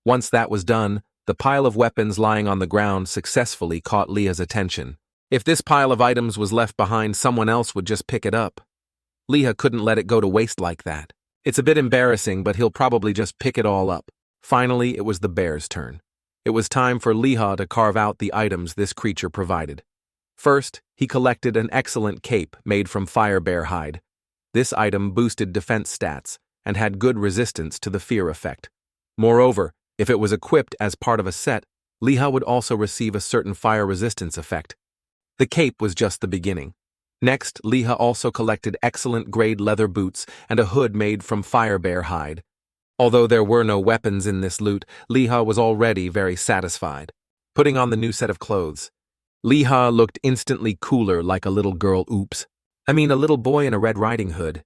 Once that was done, the pile of weapons lying on the ground successfully caught Liha's attention. If this pile of items was left behind, someone else would just pick it up. Liha couldn't let it go to waste like that. It's a bit embarrassing, but he'll probably just pick it all up. Finally, it was the bear's turn. It was time for Liha to carve out the items this creature provided. First, he collected an excellent cape made from fire bear hide. This item boosted defense stats and had good resistance to the fear effect. Moreover, if it was equipped as part of a set, Liha would also receive a certain fire resistance effect. The cape was just the beginning. Next, Liha also collected excellent grade leather boots and a hood made from fire bear hide. Although there were no weapons in this loot, Liha was already very satisfied. Putting on the new set of clothes, Liha looked instantly cooler, like a little girl. A little boy in a Red Riding Hood.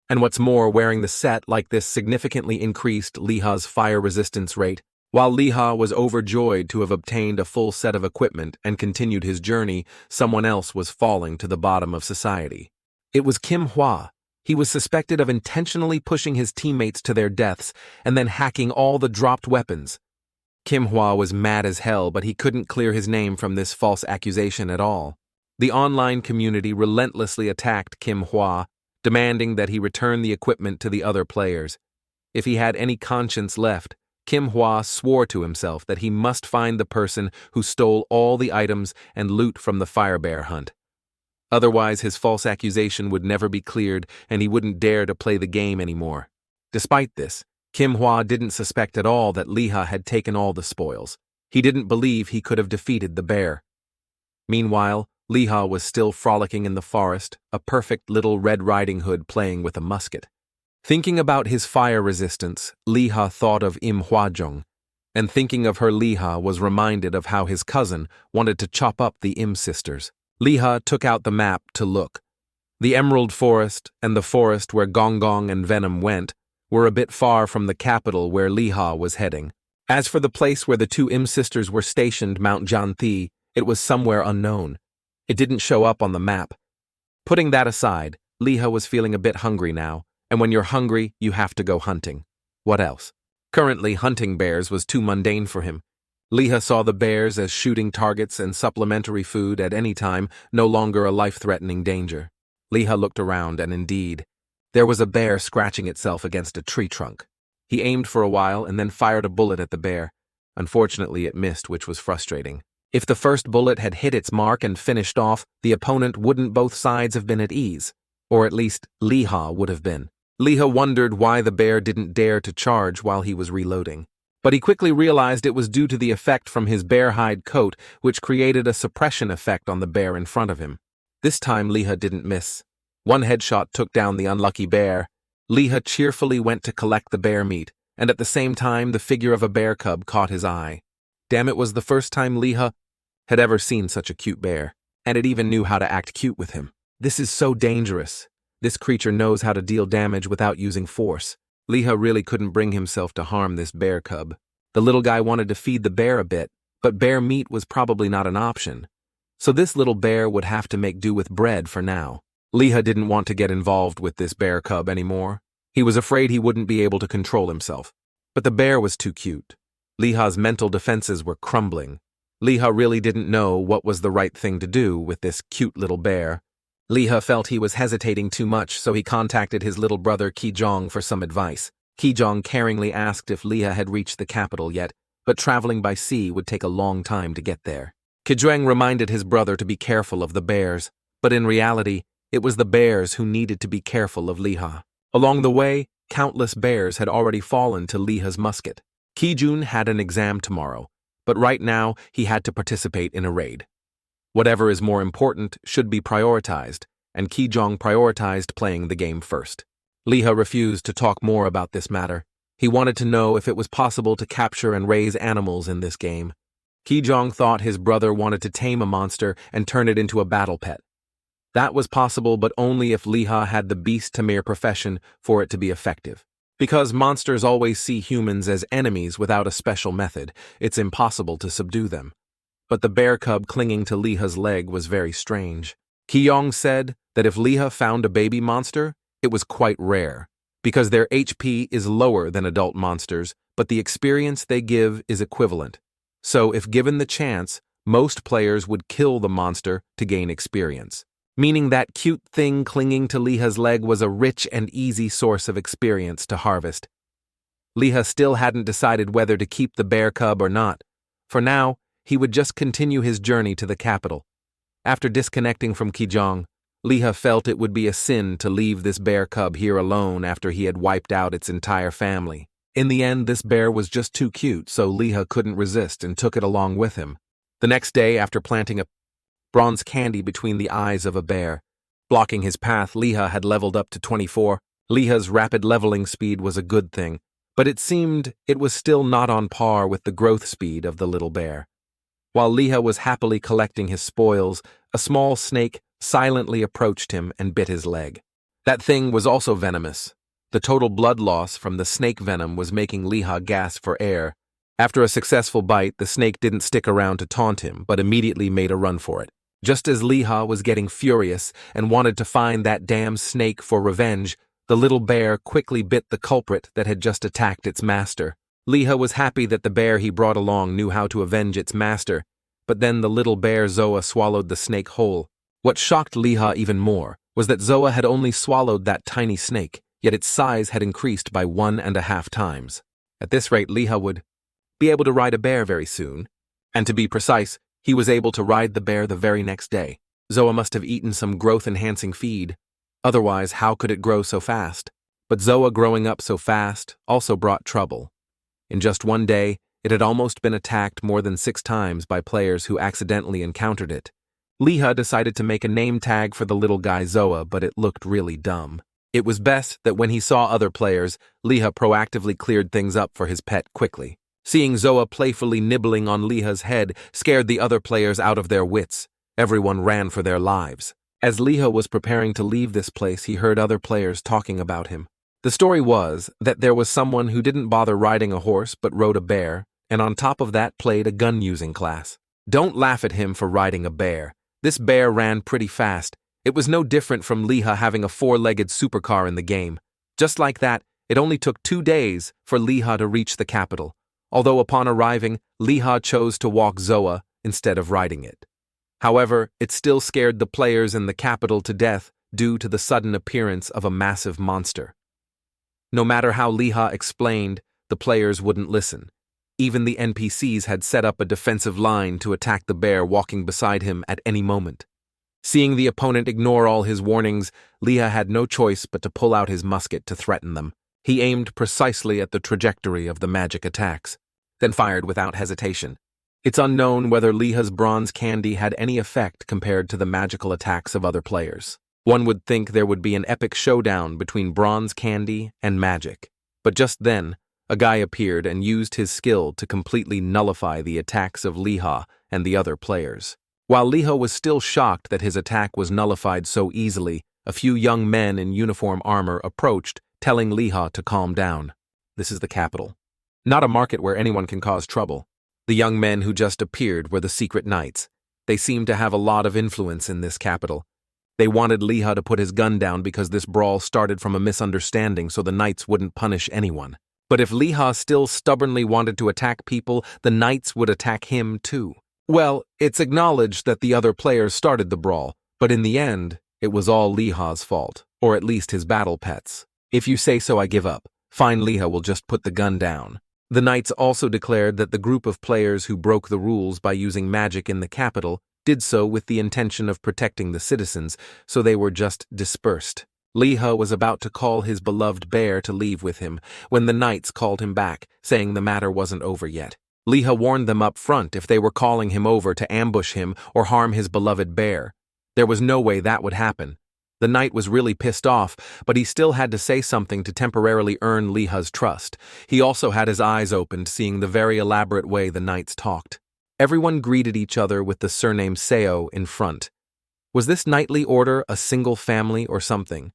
And what's more, wearing the set like this significantly increased Liha's fire resistance rate. While Liha was overjoyed to have obtained a full set of equipment and continued his journey, someone else was falling to the bottom of society. It was Kim Hwa. He was suspected of intentionally pushing his teammates to their deaths and then hacking all the dropped weapons. Kim Hwa was mad as hell, but he couldn't clear his name from this false accusation at all. The online community relentlessly attacked Kim Hwa, demanding that he return the equipment to the other players. If he had any conscience left, Kim Hwa swore to himself that he must find the person who stole all the items and loot from the fire bear hunt. Otherwise, his false accusation would never be cleared and he wouldn't dare to play the game anymore. Despite this, Kim Hwa didn't suspect at all that Liha had taken all the spoils. He didn't believe he could have defeated the bear. Meanwhile, Liha was still frolicking in the forest, a perfect little Red Riding Hood playing with a musket. Thinking about his fire resistance, Liha thought of Im Hwajong, and thinking of her, Liha was reminded of how his cousin wanted to chop up the Im sisters. Liha took out the map to look. The Emerald Forest and the forest where Gong Gong and Venom went were a bit far from the capital where Liha was heading. As for the place where the two Im sisters were stationed, Mount Janthi, it was somewhere unknown. It didn't show up on the map. Putting that aside, Liha was feeling a bit hungry now, and when you're hungry, you have to go hunting. What else? Currently, hunting bears was too mundane for him. Liha saw the bears as shooting targets and supplementary food at any time, no longer a life-threatening danger. Liha looked around, and indeed, there was a bear scratching itself against a tree trunk. He aimed for a while and then fired a bullet at the bear. Unfortunately, it missed, which was frustrating. If the first bullet had hit its mark and finished off, the opponent wouldn't both sides have been at ease. Or at least, Liha would have been. Liha wondered why the bear didn't dare to charge while he was reloading. But he quickly realized it was due to the effect from his bear hide coat, which created a suppression effect on the bear in front of him. This time Liha didn't miss. One headshot took down the unlucky bear. Liha cheerfully went to collect the bear meat, and at the same time the figure of a bear cub caught his eye. Damn, it was the first time Liha had ever seen such a cute bear, and it even knew how to act cute with him. This is so dangerous. This creature knows how to deal damage without using force. Liha really couldn't bring himself to harm this bear cub. The little guy wanted to feed the bear a bit, but bear meat was probably not an option. So this little bear would have to make do with bread for now. Liha didn't want to get involved with this bear cub anymore. He was afraid he wouldn't be able to control himself. But the bear was too cute. Liha's mental defenses were crumbling. Liha really didn't know what was the right thing to do with this cute little bear. Liha felt he was hesitating too much, so he contacted his little brother Kijong for some advice. Kijong caringly asked if Liha had reached the capital yet, but traveling by sea would take a long time to get there. Kijong reminded his brother to be careful of the bears, but in reality, it was the bears who needed to be careful of Liha. Along the way, countless bears had already fallen to Liha's musket. Kijun had an exam tomorrow, but right now he had to participate in a raid. Whatever is more important should be prioritized, and Kijong prioritized playing the game first. Liha refused to talk more about this matter. He wanted to know if it was possible to capture and raise animals in this game. Kijong thought his brother wanted to tame a monster and turn it into a battle pet. That was possible, but only if Liha had the beast tamir profession for it to be effective. Because monsters always see humans as enemies without a special method, it's impossible to subdue them. But the bear cub clinging to Liha's leg was very strange. Kijong said that if Liha found a baby monster, it was quite rare, because their HP is lower than adult monsters, but the experience they give is equivalent. So if given the chance, most players would kill the monster to gain experience. Meaning that cute thing clinging to Liha's leg was a rich and easy source of experience to harvest. Liha still hadn't decided whether to keep the bear cub or not. For now, he would just continue his journey to the capital. After disconnecting from Kijong, Liha felt it would be a sin to leave this bear cub here alone after he had wiped out its entire family. In the end, this bear was just too cute, so Liha couldn't resist and took it along with him. The next day, after planting a bronze candy between the eyes of a bear, blocking his path, Liha had leveled up to 24. Liha's rapid leveling speed was a good thing, but it seemed it was still not on par with the growth speed of the little bear. While Liha was happily collecting his spoils, a small snake silently approached him and bit his leg. That thing was also venomous. The total blood loss from the snake venom was making Liha gasp for air. After a successful bite, the snake didn't stick around to taunt him, but immediately made a run for it. Just as Liha was getting furious and wanted to find that damn snake for revenge, the little bear quickly bit the culprit that had just attacked its master. Liha was happy that the bear he brought along knew how to avenge its master, but then the little bear Zoa swallowed the snake whole. What shocked Liha even more was that Zoa had only swallowed that tiny snake, yet its size had increased by 1.5 times. At this rate, Liha would be able to ride a bear very soon. And to be precise, he was able to ride the bear the very next day. Zoa must have eaten some growth-enhancing feed. Otherwise, how could it grow so fast? But Zoa growing up so fast also brought trouble. In just one day, it had almost been attacked more than 6 times by players who accidentally encountered it. Liha decided to make a name tag for the little guy Zoa, but it looked really dumb. It was best that when he saw other players, Liha proactively cleared things up for his pet quickly. Seeing Zoa playfully nibbling on Liha's head scared the other players out of their wits. Everyone ran for their lives. As Liha was preparing to leave this place, he heard other players talking about him. The story was that there was someone who didn't bother riding a horse but rode a bear, and on top of that played a gun-using class. Don't laugh at him for riding a bear. This bear ran pretty fast. It was no different from Liha having a 4-legged supercar in the game. Just like that, it only took 2 days for Liha to reach the capital, although upon arriving, Liha chose to walk Zoa instead of riding it. However, it still scared the players in the capital to death due to the sudden appearance of a massive monster. No matter how Liha explained, the players wouldn't listen. Even the NPCs had set up a defensive line to attack the bear walking beside him at any moment. Seeing the opponent ignore all his warnings, Liha had no choice but to pull out his musket to threaten them. He aimed precisely at the trajectory of the magic attacks. then fired without hesitation. It's unknown whether Liha's bronze candy had any effect compared to the magical attacks of other players. One would think there would be an epic showdown between bronze candy and magic. But just then, a guy appeared and used his skill to completely nullify the attacks of Liha and the other players. While Liha was still shocked that his attack was nullified so easily, a few young men in uniform armor approached, telling Liha to calm down. This is the capital. Not a market where anyone can cause trouble. The young men who just appeared were the secret knights. They seemed to have a lot of influence in this capital. They wanted Liha to put his gun down because this brawl started from a misunderstanding so the knights wouldn't punish anyone. But if Liha still stubbornly wanted to attack people, the knights would attack him too. Well, it's acknowledged that the other players started the brawl, but in the end, it was all Liha's fault, or at least his battle pets. If you say so, I give up. Fine, Liha will just put the gun down. The knights also declared that the group of players who broke the rules by using magic in the capital did so with the intention of protecting the citizens, so they were just dispersed. Liha was about to call his beloved bear to leave with him when the knights called him back, saying the matter wasn't over yet. Liha warned them up front if they were calling him over to ambush him or harm his beloved bear. There was no way that would happen. The knight was really pissed off, but he still had to say something to temporarily earn Liha's trust. He also had his eyes opened, seeing the very elaborate way the knights talked. Everyone greeted each other with the surname Seo in front. Was this knightly order a single family or something?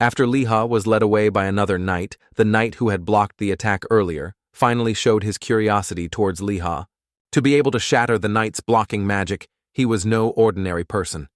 After Liha was led away by another knight, the knight who had blocked the attack earlier finally showed his curiosity towards Liha. To be able to shatter the knight's blocking magic, he was no ordinary person.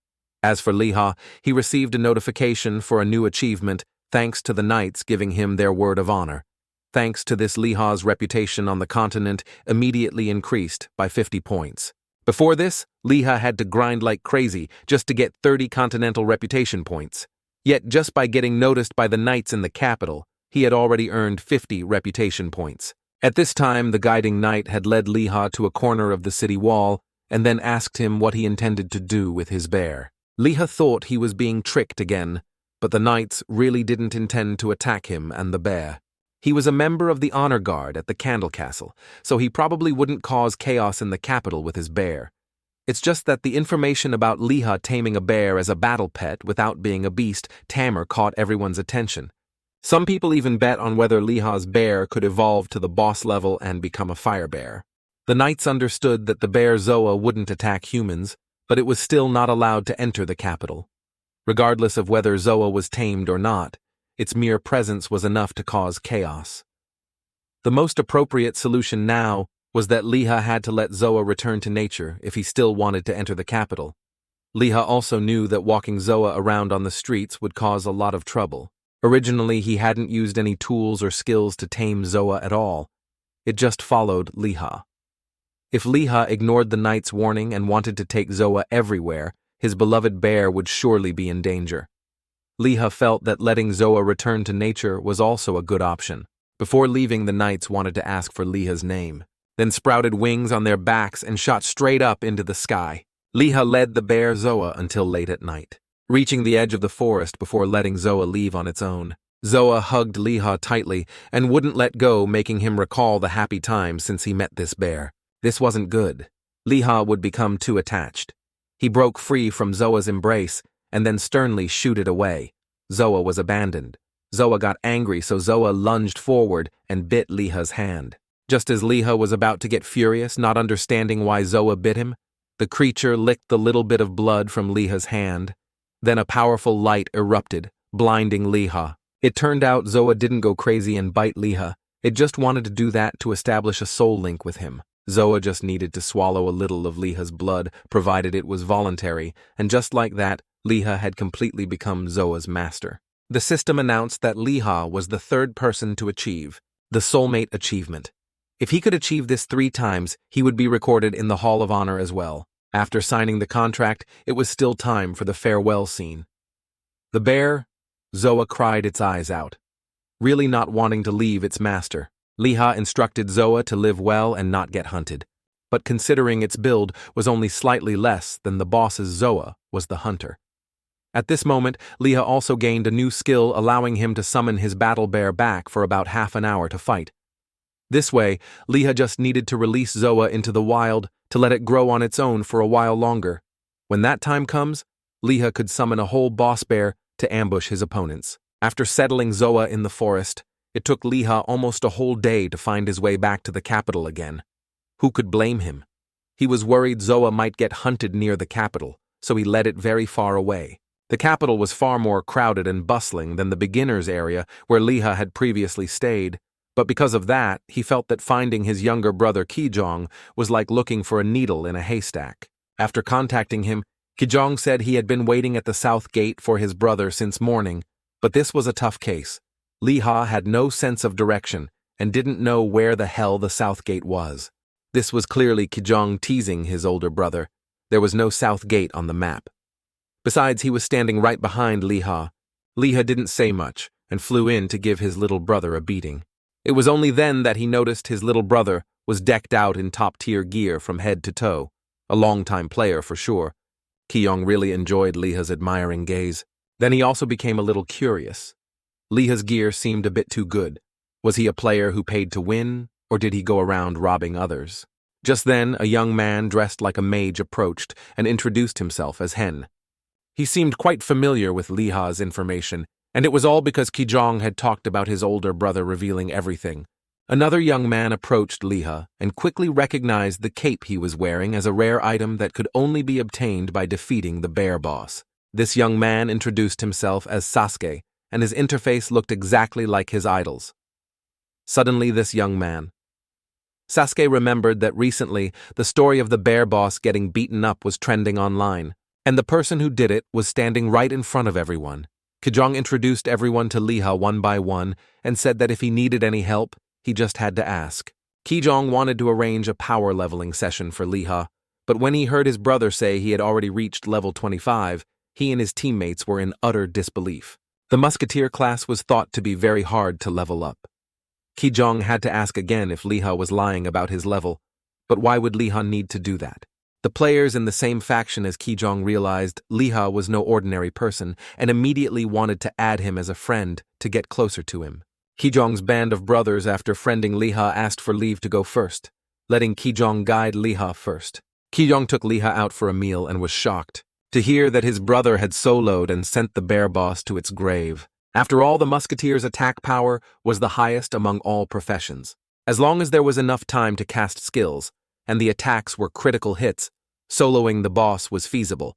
As for Liha, he received a notification for a new achievement thanks to the knights giving him their word of honor. Thanks to this, Liha's reputation on the continent immediately increased by 50 points. Before this, Liha had to grind like crazy just to get 30 continental reputation points. Yet just by getting noticed by the knights in the capital, he had already earned 50 reputation points. At this time, the guiding knight had led Liha to a corner of the city wall and then asked him what he intended to do with his bear. Liha thought he was being tricked again, but the knights really didn't intend to attack him and the bear. He was a member of the honor guard at the Candle Castle, so he probably wouldn't cause chaos in the capital with his bear. It's just that the information about Liha taming a bear as a battle pet without being a beast tamer caught everyone's attention. Some people even bet on whether Liha's bear could evolve to the boss level and become a fire bear. The knights understood that the bear Zoa wouldn't attack humans, but it was still not allowed to enter the capital. Regardless of whether Zoa was tamed or not, its mere presence was enough to cause chaos. The most appropriate solution now was that Liha had to let Zoa return to nature if he still wanted to enter the capital. Liha also knew that walking Zoa around on the streets would cause a lot of trouble. Originally, he hadn't used any tools or skills to tame Zoa at all. It just followed Liha. If Liha ignored the knight's warning and wanted to take Zoa everywhere, his beloved bear would surely be in danger. Liha felt that letting Zoa return to nature was also a good option. Before leaving, the knights wanted to ask for Liha's name, then sprouted wings on their backs and shot straight up into the sky. Liha led the bear Zoa until late at night, reaching the edge of the forest before letting Zoa leave on its own. Zoa hugged Liha tightly and wouldn't let go, making him recall the happy times since he met this bear. This wasn't good. Liha would become too attached. He broke free from Zoa's embrace and then sternly shooed away. Zoa was abandoned. Zoa got angry, so Zoa lunged forward and bit Liha's hand. Just as Liha was about to get furious, not understanding why Zoa bit him, the creature licked the little bit of blood from Liha's hand. Then a powerful light erupted, blinding Liha. It turned out Zoa didn't go crazy and bite Liha. It just wanted to do that to establish a soul link with him. Zoa just needed to swallow a little of Liha's blood, provided it was voluntary, and just like that, Liha had completely become Zoa's master. The system announced that Liha was the third person to achieve the soulmate achievement. If he could achieve this 3 times, he would be recorded in the Hall of Honor as well. After signing the contract, it was still time for the farewell scene. The bear, Zoa cried its eyes out, really not wanting to leave its master. Liha instructed Zoa to live well and not get hunted, but considering its build was only slightly less than the boss's, Zoa was the hunter. At this moment, Liha also gained a new skill allowing him to summon his battle bear back for about half an hour to fight. This way, Liha just needed to release Zoa into the wild to let it grow on its own for a while longer. When that time comes, Liha could summon a whole boss bear to ambush his opponents. After settling Zoa in the forest, it took Liha almost a whole day to find his way back to the capital again. Who could blame him? He was worried Zoa might get hunted near the capital, so he led it very far away. The capital was far more crowded and bustling than the beginners' area where Liha had previously stayed, but because of that, he felt that finding his younger brother Kijong was like looking for a needle in a haystack. After contacting him, Kijong said he had been waiting at the south gate for his brother since morning, but this was a tough case. Liha had no sense of direction and didn't know where the hell the south gate was. This was clearly Kijong teasing his older brother. There was no south gate on the map. Besides, he was standing right behind Liha. Liha didn't say much and flew in to give his little brother a beating. It was only then that he noticed his little brother was decked out in top-tier gear from head to toe. A long-time player for sure. Kijong really enjoyed Liha's admiring gaze. Then he also became a little curious. Liha's gear seemed a bit too good. Was he a player who paid to win, or did he go around robbing others? Just then, a young man dressed like a mage approached and introduced himself as Hen. He seemed quite familiar with Liha's information, and it was all because Kijong had talked about his older brother revealing everything. Another young man approached Liha and quickly recognized the cape he was wearing as a rare item that could only be obtained by defeating the bear boss. This young man introduced himself as Sasuke, and his interface looked exactly like his idol's. Suddenly, this young man. Sasuke remembered that recently the story of the bear boss getting beaten up was trending online, and the person who did it was standing right in front of everyone. Kijong introduced everyone to Liha one by one and said that if he needed any help, he just had to ask. Kijong wanted to arrange a power leveling session for Liha, but when he heard his brother say he had already reached level 25, he and his teammates were in utter disbelief. The musketeer class was thought to be very hard to level up. Kijong had to ask again if Liha was lying about his level, but why would Liha need to do that? The players in the same faction as Kijong realized Liha was no ordinary person and immediately wanted to add him as a friend to get closer to him. Kijong's band of brothers, after friending Liha, asked for leave to go first, letting Kijong guide Liha first. Kijong took Liha out for a meal and was shocked to hear that his brother had soloed and sent the bear boss to its grave. After all, the musketeer's attack power was the highest among all professions. As long as there was enough time to cast skills, and the attacks were critical hits, soloing the boss was feasible.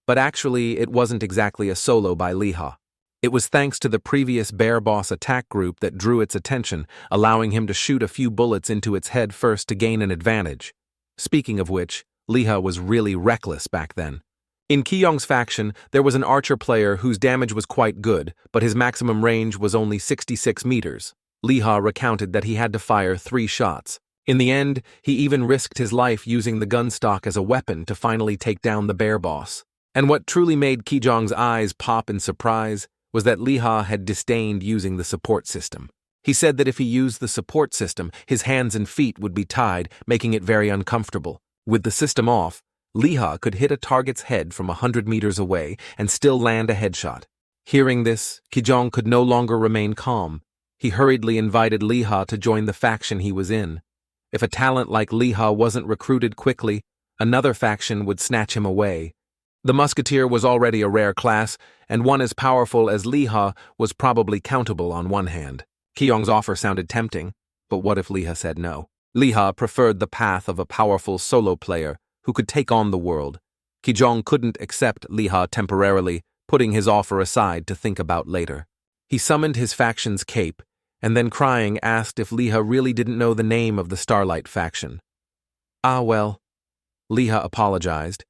But actually, it wasn't exactly a solo by Liha. It was thanks to the previous bear boss attack group that drew its attention, allowing him to shoot a few bullets into its head first to gain an advantage. Speaking of which, Liha was really reckless back then. In Kijong's faction, there was an archer player whose damage was quite good, but his maximum range was only 66 meters. Liha recounted that he had to fire 3 shots. In the end, he even risked his life using the gun stock as a weapon to finally take down the bear boss. And what truly made Kijong's eyes pop in surprise was that Liha had disdained using the support system. He said that if he used the support system, his hands and feet would be tied, making it very uncomfortable. With the system off, Liha could hit a target's head from 100 meters away and still land a headshot. Hearing this, Kijong could no longer remain calm. He hurriedly invited Liha to join the faction he was in. If a talent like Liha wasn't recruited quickly, another faction would snatch him away. The musketeer was already a rare class, and one as powerful as Liha was probably countable on one hand. Kijong's offer sounded tempting, but what if Liha said no? Liha preferred the path of a powerful solo player who could take on the world. Kijong couldn't accept Liha temporarily, putting his offer aside to think about later. He summoned his faction's cape, and then crying asked if Liha really didn't know the name of the Starlight faction. Well, Liha apologized.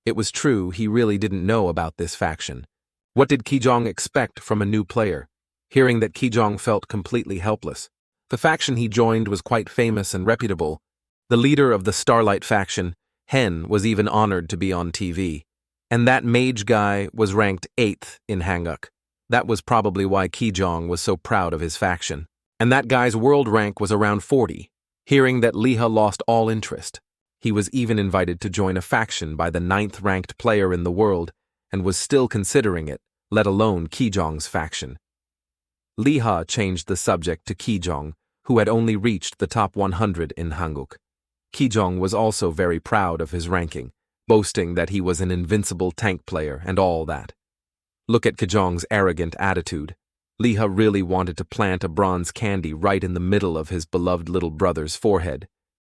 It was true, he really didn't know about this faction. What did Kijong expect from a new player? Hearing that, Kijong felt completely helpless. The faction he joined was quite famous and reputable. The leader of the Starlight faction, Hen, was even honored to be on TV. And that mage guy was ranked 8th in Hanguk. That was probably why Kijong was so proud of his faction. And that guy's world rank was around 40. Hearing that, Liha lost all interest. He was even invited to join a faction by the 9th-ranked player in the world, and was still considering it, let alone Kijong's faction. Liha changed the subject to Kijong, who had only reached the top 100 in Hanguk. Kijong was also very proud of his ranking, boasting that he was an invincible tank player and all that. Look at Kijong's arrogant attitude. Liha really wanted to plant a bronze candy right in the middle of his beloved little brother's forehead.